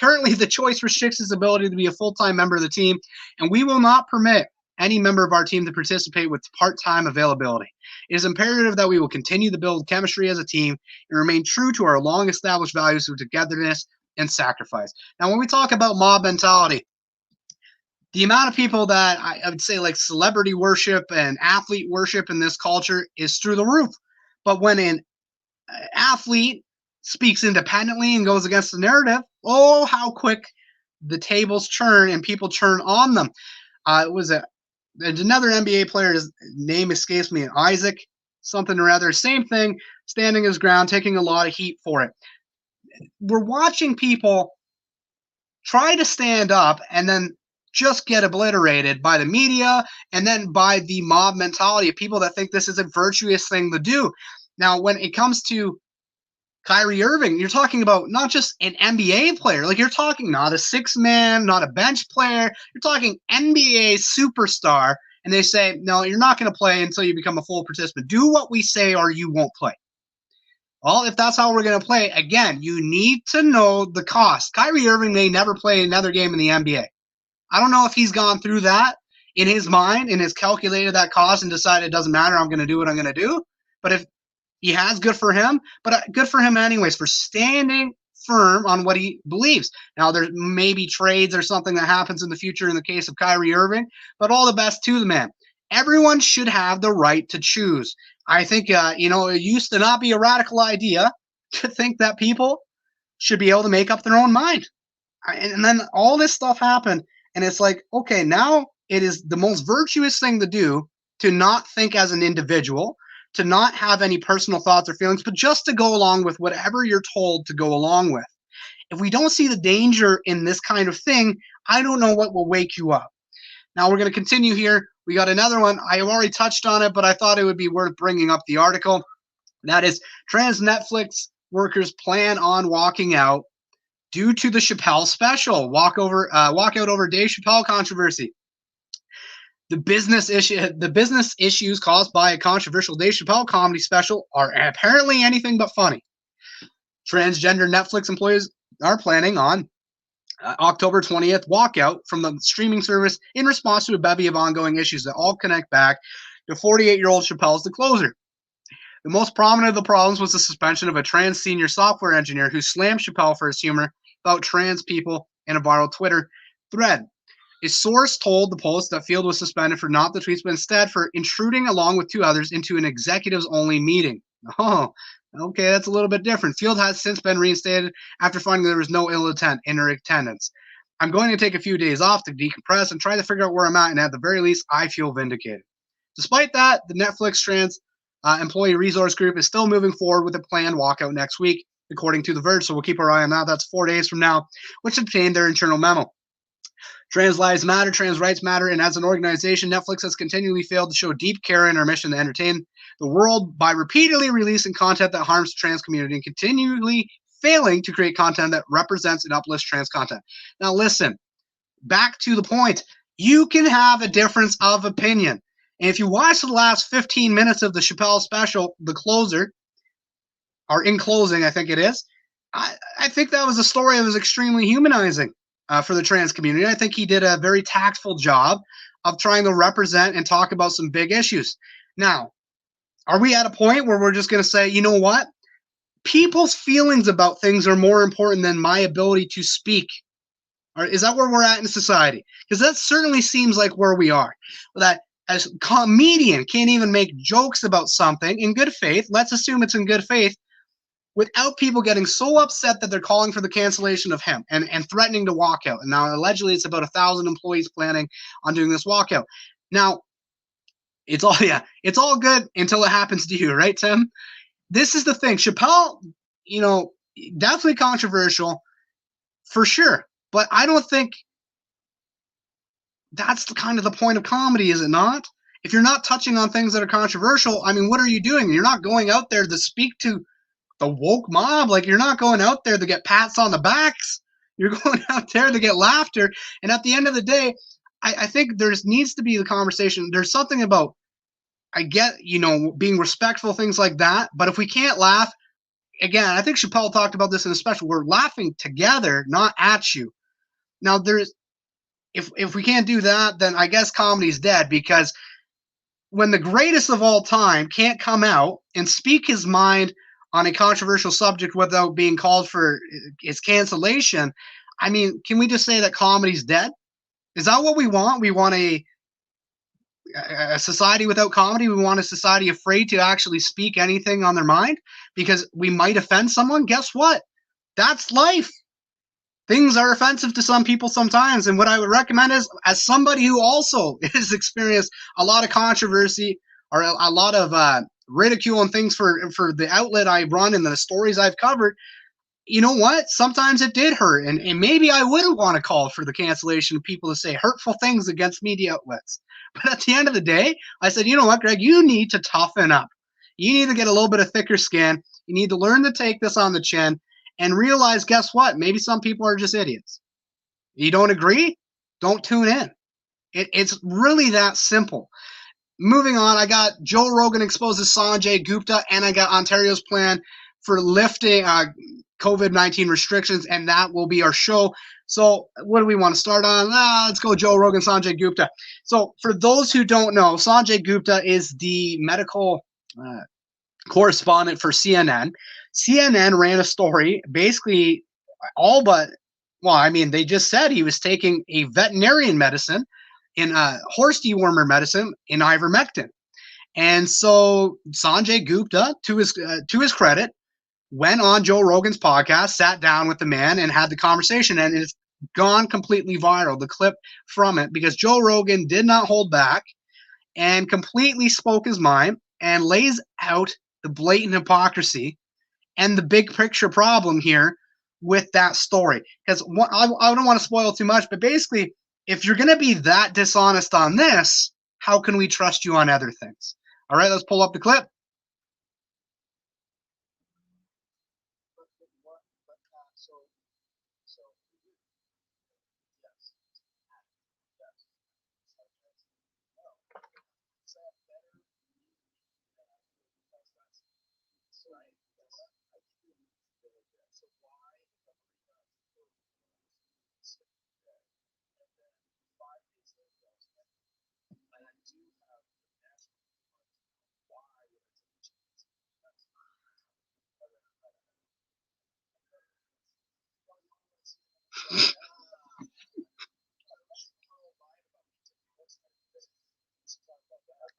Currently, the choice restricts his ability to be a full-time member of the team, and we will not permit any member of our team to participate with part-time availability. It is imperative that we will continue to build chemistry as a team and remain true to our long-established values of togetherness and sacrifice. Now, when we talk about mob mentality, the amount of people that I would say like celebrity worship and athlete worship in this culture is through the roof. But when an athlete speaks independently and goes against the narrative, oh, how quick the tables turn and people turn on them. There's another NBA player, his name escapes me, Isaac something or other, same thing, standing his ground, taking a lot of heat for it. We're watching people try to stand up and then just get obliterated by the media and then by the mob mentality of people that think this is a virtuous thing to do. Now, when it comes to Kyrie Irving, you're talking about not just an NBA player. Like, you're talking not a six-man, not a bench player. You're talking NBA superstar. And they say, no, you're not going to play until you become a full participant. Do what we say or you won't play. Well, if that's how we're going to play, again, you need to know the cost. Kyrie Irving may never play another game in the NBA. I don't know if he's gone through that in his mind and has calculated that cost and decided it doesn't matter, I'm going to do what I'm going to do. But if he has, good for him. But good for him anyways for standing firm on what he believes. Now, there may be trades or something that happens in the future in the case of Kyrie Irving, but all the best to the man. Everyone should have the right to choose. I think, it used to not be a radical idea to think that people should be able to make up their own mind. And then all this stuff happened. And it's like, okay, now it is the most virtuous thing to do to not think as an individual, to not have any personal thoughts or feelings, but just to go along with whatever you're told to go along with. If we don't see the danger in this kind of thing, I don't know what will wake you up. Now, we're going to continue here. We got another one. I have already touched on it, but I thought it would be worth bringing up the article. That is, trans Netflix workers plan on walking out due to the Chappelle special, walkout over Dave Chappelle controversy. The business issues caused by a controversial Dave Chappelle comedy special are apparently anything but funny. Transgender Netflix employees are planning on October 20th walkout from the streaming service in response to a bevy of ongoing issues that all connect back to 48-year-old Chappelle's The Closer. The most prominent of the problems was the suspension of a trans senior software engineer who slammed Chappelle for his humor about trans people in a viral Twitter thread. A source told the Post that Field was suspended for not the tweets, but instead for intruding along with two others into an executives-only meeting. Oh, okay, that's a little bit different. Field has since been reinstated after finding there was no ill intent in her attendance. I'm going to take a few days off to decompress and try to figure out where I'm at, and at the very least, I feel vindicated. Despite that, the Netflix trans employee resource group is still moving forward with a planned walkout next week, according to The Verge, so we'll keep our eye on that. That's 4 days from now, which obtained their internal memo. Trans lives matter, trans rights matter, and as an organization, Netflix has continually failed to show deep care in our mission to entertain the world by repeatedly releasing content that harms the trans community and continually failing to create content that represents and uplifts trans content. Now listen, back to the point. You can have a difference of opinion. And if you watch the last 15 minutes of the Chappelle special, The Closer, or In Closing, I think it is, I think that was a story that was extremely humanizing for the trans community. I think he did a very tactful job of trying to represent and talk about some big issues. Now, are we at a point where we're just going to say, you know what? People's feelings about things are more important than my ability to speak? Or is that where we're at in society? Because that certainly seems like where we are. That a comedian can't even make jokes about something in good faith. Let's assume it's in good faith, without people getting so upset that they're calling for the cancellation of him and threatening to walk out. And now allegedly it's about 1,000 employees planning on doing this walkout. Now, it's all good until it happens to you, right, Tim? This is the thing. Chappelle, definitely controversial for sure. But I don't think that's the kind of the point of comedy, is it not? If you're not touching on things that are controversial, I mean, what are you doing? You're not going out there to speak to the woke mob. Like, you're not going out there to get pats on the backs. You're going out there to get laughter. And at the end of the day, I think there needs to be the conversation. There's something about, I get, being respectful, things like that. But if we can't laugh, again, I think Chappelle talked about this in a special. We're laughing together, not at you. Now, if we can't do that, then I guess comedy's dead, because when the greatest of all time can't come out and speak his mind on a controversial subject without being called for its cancellation, I mean, can we just say that comedy's dead? Is that what we want? We want a society without comedy? We want a society afraid to actually speak anything on their mind because we might offend someone? Guess what? That's life. Things are offensive to some people sometimes. And what I would recommend is, as somebody who also has experienced a lot of controversy or a lot of ridicule and things for the outlet I run and the stories I've covered, you know what? Sometimes it did hurt. And maybe I wouldn't want to call for the cancellation of people to say hurtful things against media outlets. But at the end of the day, I said, you know what, Greg, you need to toughen up. You need to get a little bit of thicker skin. You need to learn to take this on the chin and realize, guess what? Maybe some people are just idiots. You don't agree? Don't tune in. It's really that simple. Moving on, I got Joe Rogan exposes Sanjay Gupta, and I got Ontario's plan for lifting COVID-19 restrictions, and that will be our show. So what do we want to start on? Let's go Joe Rogan, Sanjay Gupta. So for those who don't know, Sanjay Gupta is the medical correspondent for CNN. CNN ran a story basically all but, well, I mean, they just said he was taking a veterinarian medicine in horse dewormer medicine in ivermectin. And so Sanjay Gupta, to his credit, went on Joe Rogan's podcast, sat down with the man, and had the conversation. And it's gone completely viral, the clip from it, because Joe Rogan did not hold back and completely spoke his mind and lays out the blatant hypocrisy and the big picture problem here with that story. Because I don't want to spoil too much, but basically, if you're going to be that dishonest on this, how can we trust you on other things? All right, let's pull up the clip.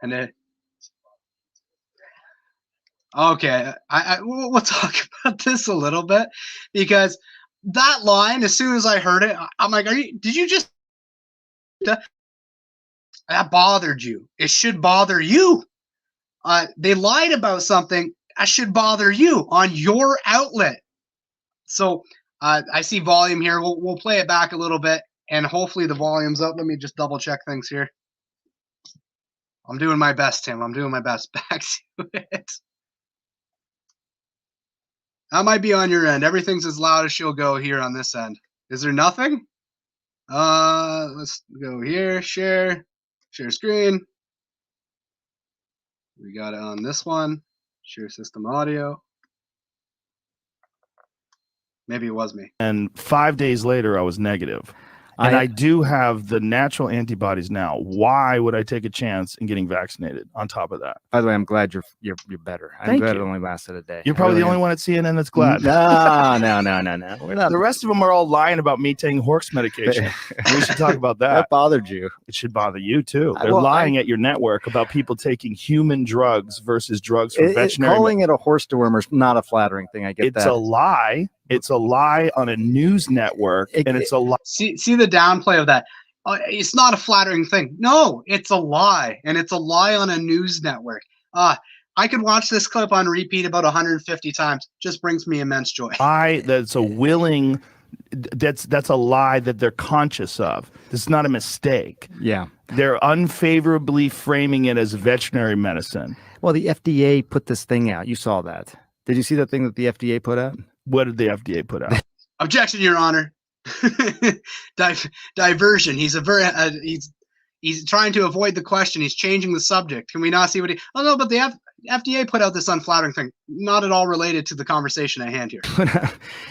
And then, okay, we'll talk about this a little bit, because that line, as soon as I heard it, I'm like, did you just, that bothered you? It should bother you. They lied about something. That should bother you on your outlet. So I see volume here. We'll play it back a little bit, and hopefully the volume's up. Let me just double check things here. I'm doing my best, Tim. I'm doing my best. Back to it. That might be on your end. Everything's as loud as she'll go here on this end. Is there nothing? Let's go here. Share screen. We got it on this one. Share system audio. Maybe it was me. And 5 days later, I was negative. And I do have the natural antibodies now. Why would I take a chance in getting vaccinated on top of that? By the way, I'm glad you're better. I'm glad it only lasted a day. You're probably the only one at CNN that's glad. No. We're not. The rest of them are all lying about me taking horse medication. We should talk about that. That bothered you. It should bother you too. They're lying at your network about people taking human drugs versus drugs for veterinary. Calling it a horse dewormer is not a flattering thing. I get that. It's a lie. It's a lie on a news network, and it's a lie. See the downplay of that. It's not a flattering thing. No, it's a lie, and it's a lie on a news network. I I could watch this clip on repeat about 150 times. Just brings me immense joy. That's a willing. That's a lie that they're conscious of. This is not a mistake. Yeah. They're unfavorably framing it as veterinary medicine. Well, the FDA put this thing out. You saw that. Did you see that thing that the FDA put out? What did the FDA put out? Objection, Your Honor. Diversion. He's trying to avoid the question. He's changing the subject. Can we not see what he? Oh no, but the FDA put out this unflattering thing, not at all related to the conversation at hand here.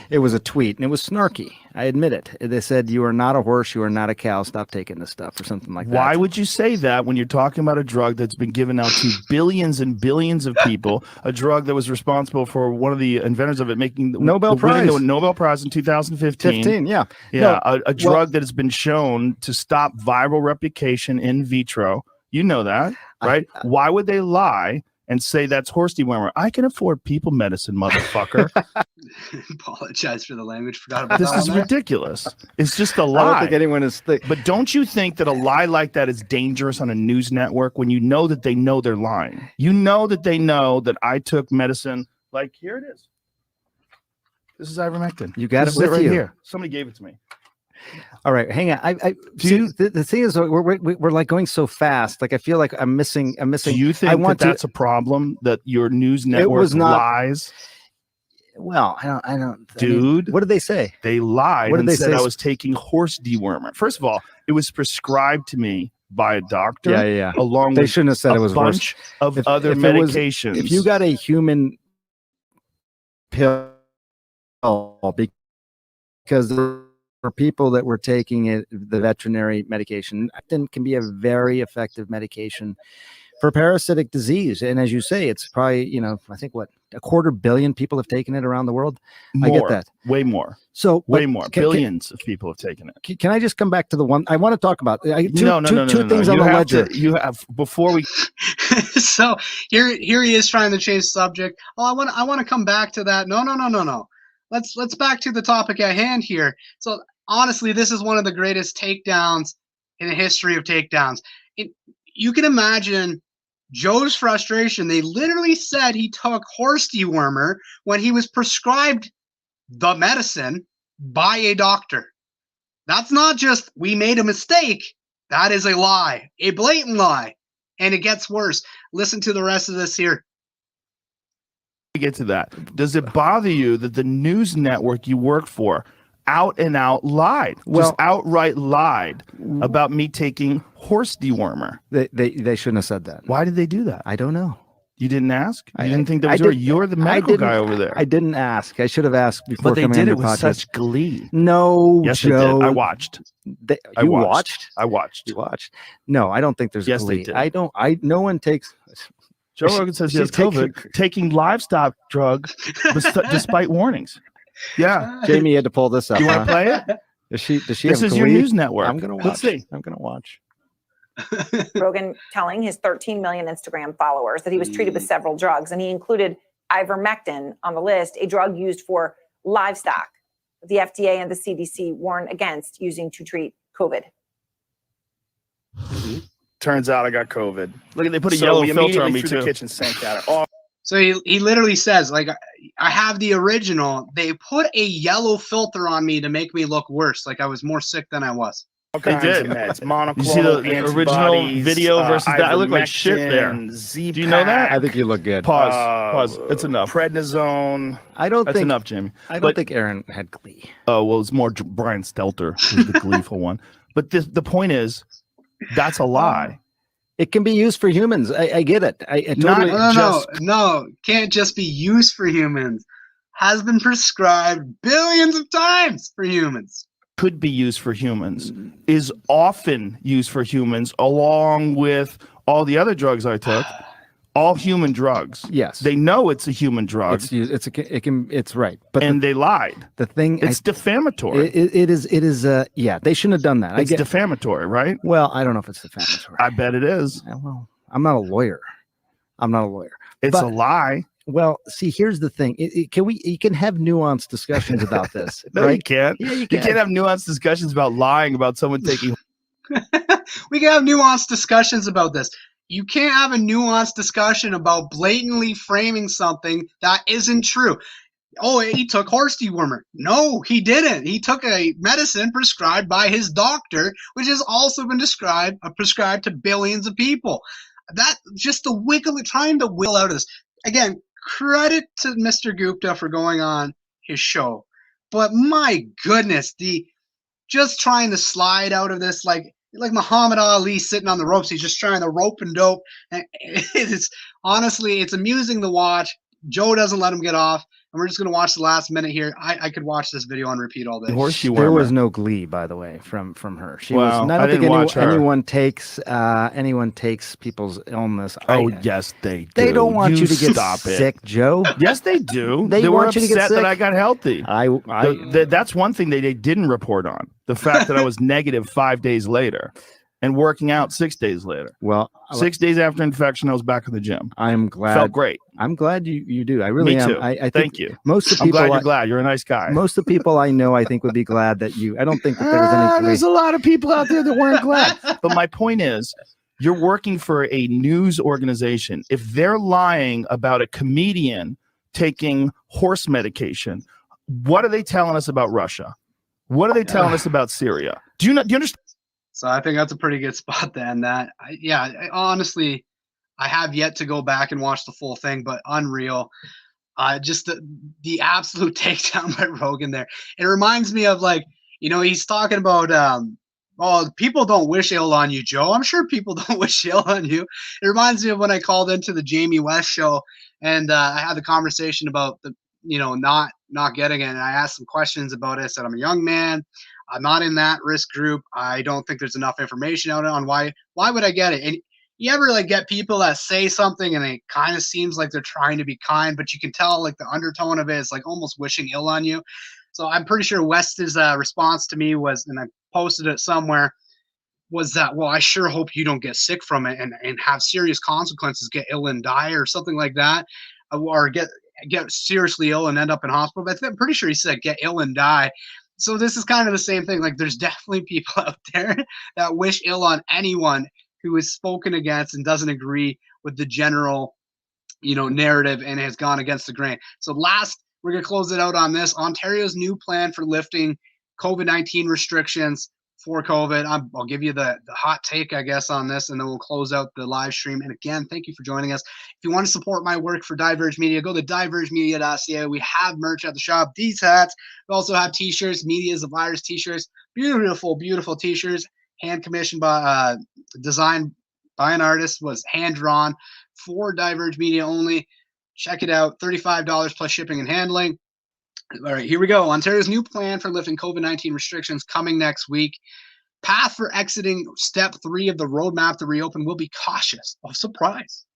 It was a tweet, and it was snarky. I admit it. They said, "You are not a horse. You are not a cow. Stop taking this stuff," or something like that. Why would you say that when you're talking about a drug that's been given out to billions and billions of people? A drug that was responsible for one of the inventors of it winning the Nobel Prize in 2015. Yeah. No, a drug that has been shown to stop viral replication in vitro. You know that, right? Why would they lie and say that's horse dewormer? I can afford people medicine, motherfucker. Apologize for the language. Forgot about this. This is ridiculous. It's just a lie. I don't think anyone is. But don't you think that a lie like that is dangerous on a news network when you know that they know they're lying? You know that they know that I took medicine. Like, here it is. This is ivermectin. You got this it with right you. Here. Somebody gave it to me. All right, hang on. The thing is, we're like going so fast. Like I feel like I'm missing. Do you think that's a problem that your news network lies? Well, I don't. Dude, I mean, what did they say? They lied and said I was taking horse dewormer. First of all, it was prescribed to me by a doctor. Yeah. Along they with shouldn't have said it was bunch of other medications. If you got a human pill, because for people that were taking the veterinary medication, it can be a very effective medication for parasitic disease. And as you say, it's probably, I think a 250 million people have taken it around the world. More, I get that. Way more. So way more. Billions of people have taken it. Can I just come back to the one I want to talk about? Two things on the ledger. You have before we. So here he is trying to change the subject. Oh, I want to come back to that. No. Let's back to the topic at hand here. So honestly, this is one of the greatest takedowns in the history of takedowns. You can imagine Joe's frustration. They literally said he took horse dewormer when he was prescribed the medicine by a doctor. That's not just we made a mistake. That is a lie, a blatant lie. And it gets worse. Listen to the rest of this here. Get to that. Does it bother you that the news network you work for out and out lied, just outright lied about me taking horse dewormer? They shouldn't have said that. Why did they do that? I don't know. You didn't ask? You didn't think that was you're the medical guy over there. I didn't ask. I should have asked before. But they did it with such glee. No, yes, Joe. they did. I watched. You watched? I watched. You watched? No, I don't think there's glee. They did. No one takes. Joe Rogan says he has COVID, taking livestock drug despite warnings. Yeah, Jamie had to pull this up. You want to play it? Does she? This is your news network. I'm gonna watch. Let's see. I'm gonna watch. Rogan telling his 13 million Instagram followers that he was treated with several drugs, and he included ivermectin on the list, a drug used for livestock. The FDA and the CDC warn against using to treat COVID. Turns out I got COVID. Look at they put a yellow filter on me too. The kitchen sink at it. Oh. So he literally says, like, I have the original. They put a yellow filter on me to make me look worse, like I was more sick than I was. Okay, they did. You see the original video versus that? I look like shit there. Do you know that? I think you look good. Pause. It's enough. Prednisone. That's enough, Jamie. I don't think Aaron had glee. Oh, well, it's more Brian Stelter who's the gleeful one. But the point is, that's a lie. It can be used for humans. I get it. No. Can't just be used for humans. Has been prescribed billions of times for humans. Could be used for humans. Is often used for humans, along with all the other drugs I took. All human drugs. Yes, they know it's a human drug. It's right, but they lied. The thing, it's defamatory. It is. Yeah, they shouldn't have done that. It's defamatory, right? Well, I don't know if it's defamatory. I bet it is. Well, I'm not a lawyer. It's a lie. Well, see, here's the thing. You can have nuanced discussions about this. No, right? You can't. Yeah, you can't have nuanced discussions about lying about someone taking. We can have nuanced discussions about this. You can't have a nuanced discussion about blatantly framing something that isn't true. Oh, he took horse dewormer. No, he didn't. He took a medicine prescribed by his doctor, which has also been prescribed to billions of people. That just trying to wiggle out of this. Again, credit to Mr. Gupta for going on his show. But my goodness, just trying to slide out of this like Muhammad Ali sitting on the ropes. He's just trying to rope and dope. And it's amusing to watch. Joe doesn't let him get off. And we're just going to watch the last minute here. I could watch this video on repeat all day. There was no glee, by the way, from her. She wow, was. I don't think anyone takes people's illness. Yes, they do. They don't want you to get sick, Joe. Yes, they do. They were want you to get upset sick. that I got healthy. That's one thing they didn't report on. The fact that I was negative 5 days later. And working out 6 days later. Well, 6 days after infection, I was back in the gym. I'm glad. Felt great. I'm glad you do. I really Me am. too. I Thank you. Most of the people. I'm glad you're glad. You're a nice guy. Most of the people I know, I think, would be glad that you. I don't think that there was any. There's a lot of people out there that weren't glad. But my point is, you're working for a news organization. If they're lying about a comedian taking horse medication, what are they telling us about Russia? What are they telling us about Syria? Do you understand? So I think that's a pretty good spot to end that. Honestly, I have yet to go back and watch the full thing, but unreal. Just the absolute takedown by Rogan there. It reminds me of he's talking about, people don't wish ill on you, Joe. I'm sure people don't wish ill on you. It reminds me of when I called into the Jamie West show and I had the conversation about not getting it. And I asked some questions about it. I said, I'm a young man. I'm not in that risk group. I don't think there's enough information out on why would I get it. And you ever get people that say something and it kind of seems like they're trying to be kind, but you can tell the undertone of it is almost wishing ill on you. So I'm pretty sure West's response to me was, and I posted it somewhere, was that, well, I sure hope you don't get sick from it and have serious consequences, get ill and die or something like that, or get seriously ill and end up in hospital. But I'm pretty sure he said get ill and die. So this is kind of the same thing. There's definitely people out there that wish ill on anyone who is spoken against and doesn't agree with the general, narrative and has gone against the grain. So we're going to close it out on this. Ontario's new plan for lifting COVID-19 restrictions for COVID. I'll give you the hot take, I guess, on this, and then we'll close out the live stream. And again, thank you for joining us. If you want to support my work for Diverge Media, go to divergemedia.ca. We have merch at the shop. These hats. We also have t-shirts. Media is the virus t-shirts. Beautiful, beautiful t-shirts. Hand commissioned by, designed by an artist, was hand drawn for Diverge Media only. Check it out. $35 plus shipping and handling. All right, here we go. Ontario's new plan for lifting COVID-19 restrictions coming next week. Path for exiting step 3 of the roadmap to reopen will be cautious. Oh, surprise,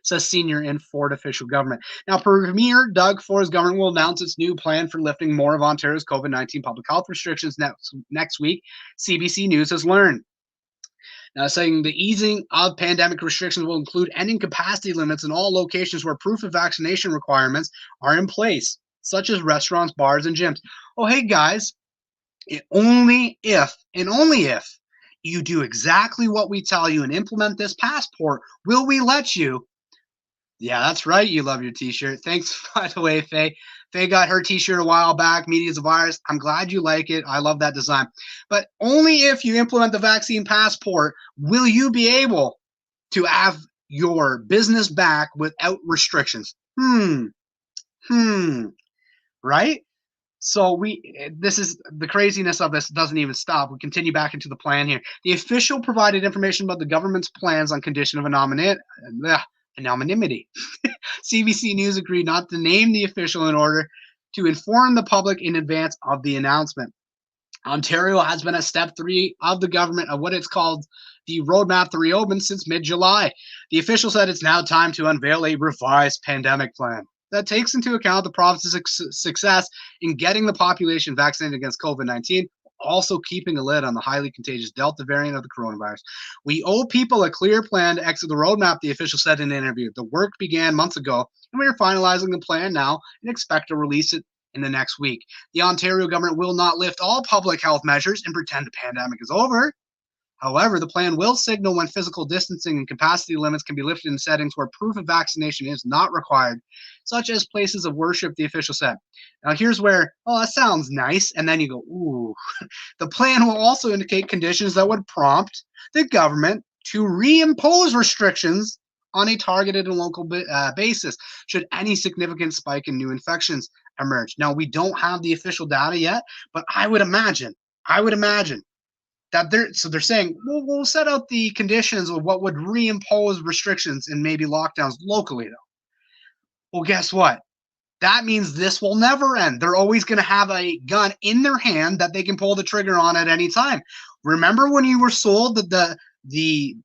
says senior in Ford official government. Now, Premier Doug Ford's government will announce its new plan for lifting more of Ontario's COVID-19 public health restrictions next week, CBC News has learned. Now, saying the easing of pandemic restrictions will include ending capacity limits in all locations where proof of vaccination requirements are in place, such as restaurants, bars, and gyms. Oh, hey, guys, only if you do exactly what we tell you and implement this passport, will we let you. Yeah, that's right. You love your t-shirt. Thanks, by the way, Faye. Faye got her t-shirt a while back, Media's a Virus. I'm glad you like it. I love that design. But only if you implement the vaccine passport will you be able to have your business back without restrictions. Right? So this is the craziness of this doesn't even stop. We continue back into the plan here. The official provided information about the government's plans on condition of anonymity. CBC News agreed not to name the official in order to inform the public in advance of the announcement. Ontario has been at step 3 of the government of what it's called the roadmap to reopen since mid-July. The official said it's now time to unveil a revised pandemic plan that takes into account the province's success in getting the population vaccinated against COVID-19, also keeping a lid on the highly contagious Delta variant of the coronavirus. We owe people a clear plan to exit the roadmap, the official said in an interview. The work began months ago, and we are finalizing the plan now and expect to release it in the next week. The Ontario government will not lift all public health measures and pretend the pandemic is over. However, the plan will signal when physical distancing and capacity limits can be lifted in settings where proof of vaccination is not required, such as places of worship, the official said. Now, here's where, oh, that sounds nice. And then you go, ooh. The plan will also indicate conditions that would prompt the government to reimpose restrictions on a targeted and local basis should any significant spike in new infections emerge. Now, we don't have the official data yet, but I would imagine that they're saying, we'll set out the conditions of what would reimpose restrictions and maybe lockdowns locally, though. Well, guess what? That means this will never end. They're always going to have a gun in their hand that they can pull the trigger on at any time. Remember when you were sold that the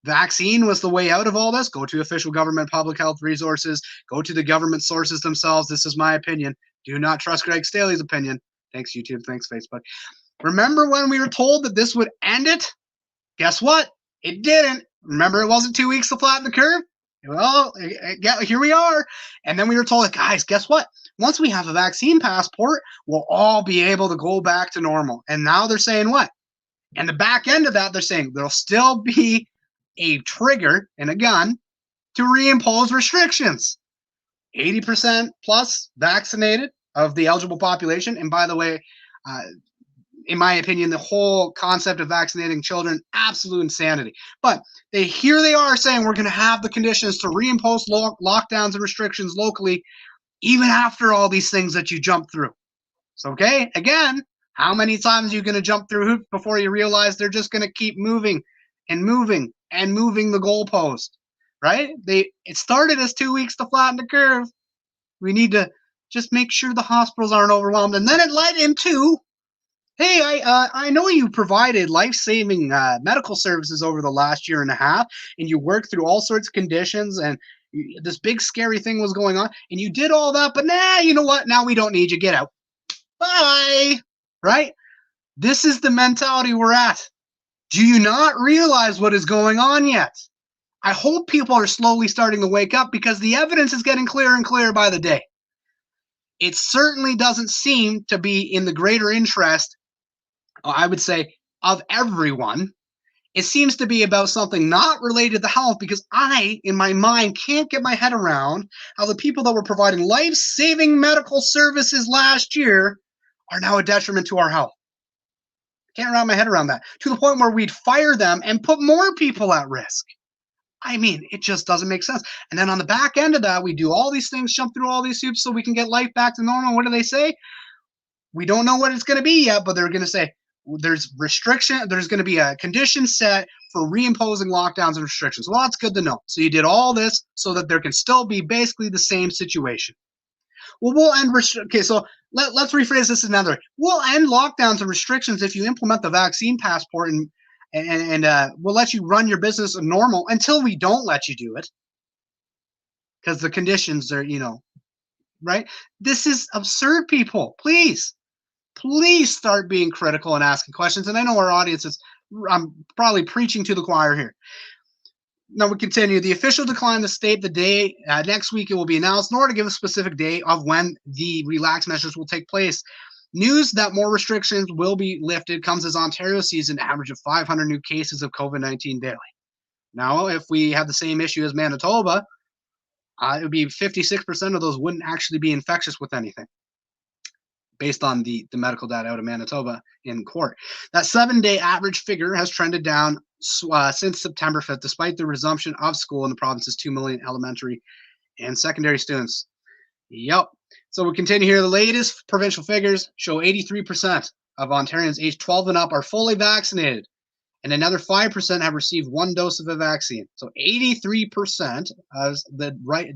vaccine was the way out of all this? Go to official government public health resources. Go to the government sources themselves. This is my opinion. Do not trust Greg Staley's opinion. Thanks, YouTube. Thanks, Facebook. Remember when we were told that this would end it? Guess what? It didn't. Remember it wasn't 2 weeks to flatten the curve? Well, here we are. And then we were told, guys, guess what? Once we have a vaccine passport, we'll all be able to go back to normal. And now they're saying what? And the back end of that, they're saying there'll still be a trigger and a gun to reimpose restrictions. 80% plus vaccinated of the eligible population. And by the way, in my opinion, the whole concept of vaccinating children, absolute insanity. But here they are saying we're going to have the conditions to reimpose lockdowns and restrictions locally, even after all these things that you jump through. So, okay, again, how many times are you going to jump through hoops before you realize they're just going to keep moving and moving and moving the goalpost, right? It started as 2 weeks to flatten the curve. We need to just make sure the hospitals aren't overwhelmed. And then it led into, hey, I know you provided life-saving medical services over the last year and a half, and you worked through all sorts of conditions, and this big scary thing was going on, and you did all that, but you know what? Now we don't need you. Get out. Bye. Right? This is the mentality we're at. Do you not realize what is going on yet? I hope people are slowly starting to wake up because the evidence is getting clearer and clearer by the day. It certainly doesn't seem to be in the greater interest, I would say, of everyone. It seems to be about something not related to health because I, in my mind, can't get my head around how the people that were providing life-saving medical services last year are now a detriment to our health. Can't wrap my head around that. To the point where we'd fire them and put more people at risk. I mean, it just doesn't make sense. And then on the back end of that, we do all these things, jump through all these hoops so we can get life back to normal. What do they say? We don't know what it's going to be yet, but they're going to say there's restriction. There's going to be a condition set for reimposing lockdowns and restrictions. Well, that's good to know. So you did all this so that there can still be basically the same situation. Well, we'll end okay, so let's rephrase this another way. We'll end lockdowns and restrictions if you implement the vaccine passport, and we'll let you run your business normal until we don't let you do it because the conditions are, right? This is absurd, people. Please start being critical and asking questions. And I know our audience is, I'm probably preaching to the choir here. Now we continue. The official declined to state the day next week it will be announced, nor to give a specific day of when the relaxed measures will take place. News that more restrictions will be lifted comes as Ontario sees an average of 500 new cases of COVID-19 daily. Now, if we have the same issue as Manitoba, it would be 56% of those wouldn't actually be infectious with anything, based on the medical data out of Manitoba in court. That 7-day average figure has trended down since September 5th, despite the resumption of school in the province's 2 million elementary and secondary students. Yep. So we continue here. The latest provincial figures show 83% of Ontarians aged 12 and up are fully vaccinated, and another 5% have received one dose of a vaccine. So 83%, as the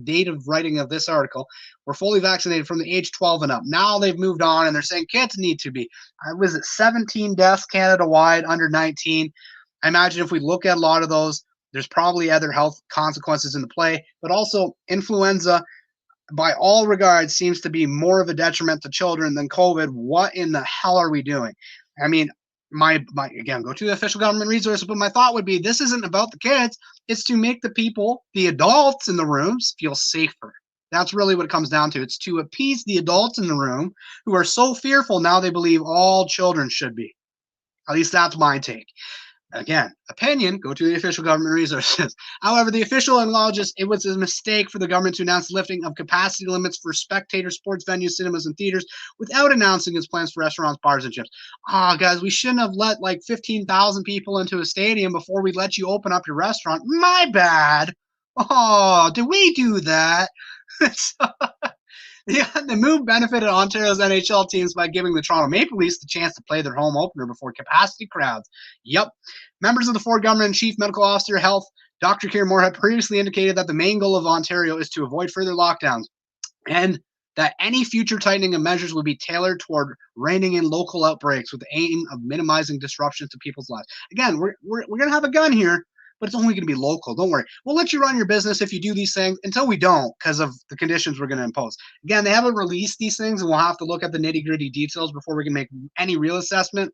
date of writing of this article, were fully vaccinated from the age 12 and up. Now they've moved on, and they're saying kids need to be. Was it 17 deaths Canada-wide under 19? I imagine if we look at a lot of those, there's probably other health consequences in the play, but also influenza, by all regards, seems to be more of a detriment to children than COVID. What in the hell are we doing? I mean, again, go to the official government resources, but my thought would be this isn't about the kids. It's to make the people, the adults in the rooms, feel safer. That's really what it comes down to. It's to appease the adults in the room who are so fearful now they believe all children should be. At least that's my take. Again, opinion, go to the official government resources. However, the official acknowledges it was a mistake for the government to announce lifting of capacity limits for spectator sports venues, cinemas, and theaters without announcing its plans for restaurants, bars, and gyms. Guys, we shouldn't have let like 15,000 people into a stadium before we let you open up your restaurant. My bad. Did we do that? Yeah, the move benefited Ontario's NHL teams by giving the Toronto Maple Leafs the chance to play their home opener before capacity crowds. Yep. Members of the Ford government and Chief Medical Officer Health, Dr. Keir Moore, had previously indicated that the main goal of Ontario is to avoid further lockdowns and that any future tightening of measures would be tailored toward reining in local outbreaks with the aim of minimizing disruptions to people's lives. Again, we're going to have a gun here, but it's only going to be local. Don't worry. We'll let you run your business if you do these things until we don't because of the conditions we're going to impose. Again, they haven't released these things, and we'll have to look at the nitty-gritty details before we can make any real assessment.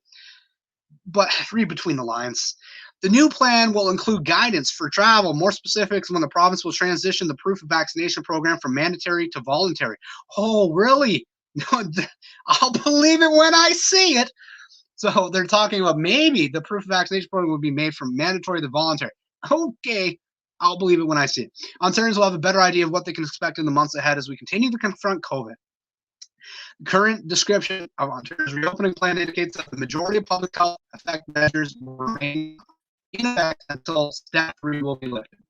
But read between the lines. The new plan will include guidance for travel, more specifics when the province will transition the proof of vaccination program from mandatory to voluntary. Oh, really? I'll believe it when I see it. So they're talking about maybe the proof of vaccination program will be made from mandatory to voluntary. Okay, I'll believe it when I see it. Ontarians will have a better idea of what they can expect in the months ahead as we continue to confront COVID. The current description of Ontario's reopening plan indicates that the majority of public health effect measures will remain in effect until step 3 will be lifted.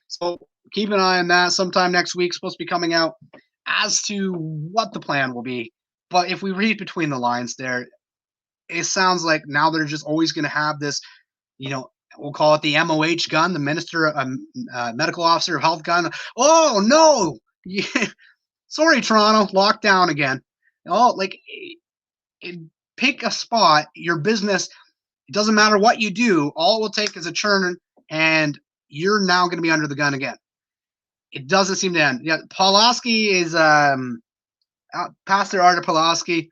So keep an eye on that. Sometime next week, supposed to be coming out as to what the plan will be. But if we read between the lines there, it sounds like now they're just always going to have this, we'll call it the MOH gun, the Minister, Medical Officer of Health gun. Oh, no. Yeah. Sorry, Toronto, lockdown again. Pick a spot, your business, it doesn't matter what you do, all it will take is a churn, and you're now going to be under the gun again. It doesn't seem to end. Yeah, Pulaski is, Pastor Artur Pulaski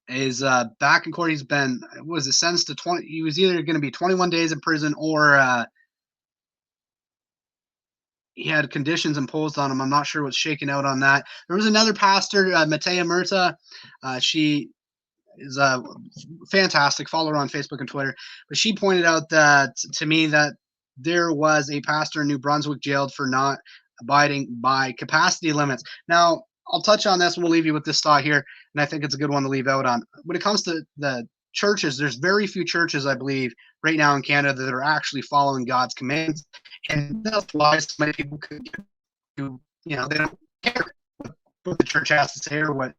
is back in court. He's been, sentenced to 20, he was either going to be 21 days in prison or he had conditions imposed on him. I'm not sure what's shaking out on that. There was another pastor, Matea Murta. She is a fantastic follower on Facebook and Twitter, but she pointed out that to me that there was a pastor in New Brunswick jailed for not abiding by capacity limits. Now, I'll touch on this and we'll leave you with this thought here, and I think it's a good one to leave out on. When it comes to the churches, there's very few churches, I believe, right now in Canada that are actually following God's commands, and that's why so many people they don't care what the church has to say or what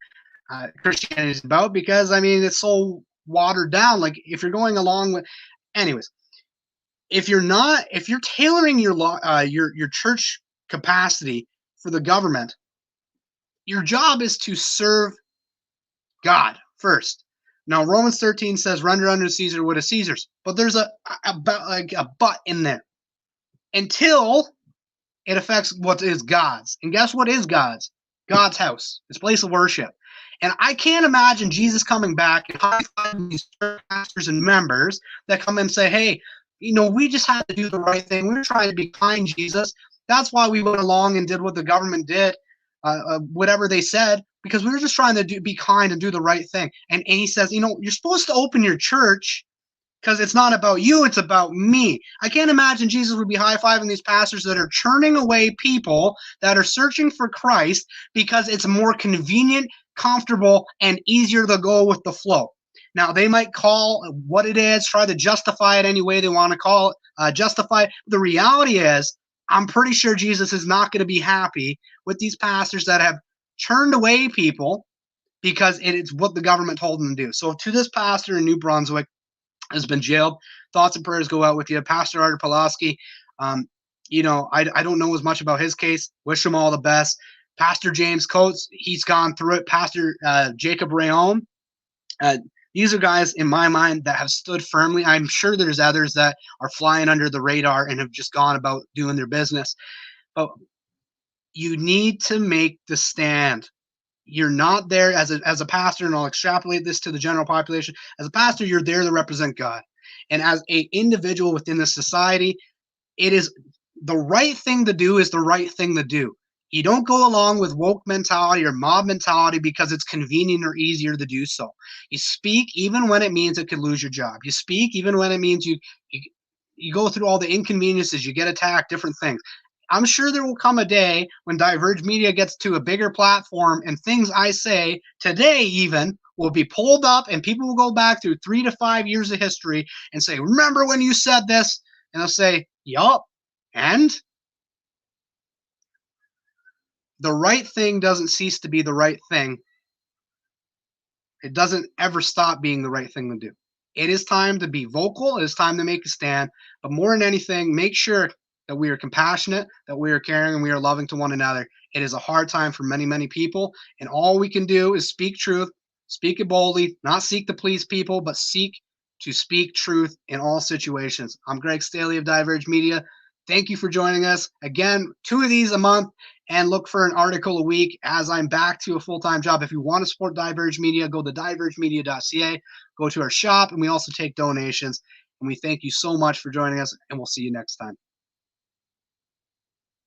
Christianity is about, because it's so watered down. Like, if you're going along with, anyways, if you're tailoring your church capacity for the government, your job is to serve God first. Now, Romans 13 says, render unto Caesar what is Caesar's. But there's a but in there. Until it affects what is God's. And guess what is God's? God's house. His place of worship. And I can't imagine Jesus coming back and high-fiving these pastors and members that come and say, hey, we just had to do the right thing. We were trying to be kind, Jesus. That's why we went along and did what the government did, whatever they said, because we were just trying to be kind and do the right thing. And he says, you're supposed to open your church because it's not about you, it's about me. I can't imagine Jesus would be high-fiving these pastors that are churning away people that are searching for Christ because it's more convenient, comfortable, and easier to go with the flow. Now, they might call what it is, try to justify it any way they want to call it, justify it. The reality is, I'm pretty sure Jesus is not going to be happy with these pastors that have turned away people because it is what the government told them to do. So to this pastor in New Brunswick has been jailed, thoughts and prayers go out with you. Pastor Artur Pulaski, I don't know as much about his case. Wish him all the best. Pastor James Coates, he's gone through it. Pastor Jacob Rayon, these are guys in my mind that have stood firmly. I'm sure there's others that are flying under the radar and have just gone about doing their business. But you need to make the stand. You're not there as a pastor, and I'll extrapolate this to the general population. As a pastor, you're there to represent God. And as an individual within the society, it is the right thing to do is the right thing to do. You don't go along with woke mentality or mob mentality because it's convenient or easier to do so. You speak even when it means it could lose your job. You speak even when it means you go through all the inconveniences, you get attacked, different things. I'm sure there will come a day when Diverge Media gets to a bigger platform and things I say today even will be pulled up and people will go back through 3 to 5 years of history and say, remember when you said this? And they'll say, yup. And the right thing doesn't cease to be the right thing. It doesn't ever stop being the right thing to do. It is time to be vocal. It is time to make a stand. But more than anything, make sure that we are compassionate, that we are caring, and we are loving to one another. It is a hard time for many, many people. And all we can do is speak truth, speak it boldly, not seek to please people, but seek to speak truth in all situations. I'm Greg Staley of Diverge Media. Thank you for joining us. Again, 2 of these a month, and look for an article a week as I'm back to a full-time job. If you want to support Diverge Media, go to divergemedia.ca, go to our shop, and we also take donations. And we thank you so much for joining us, and we'll see you next time.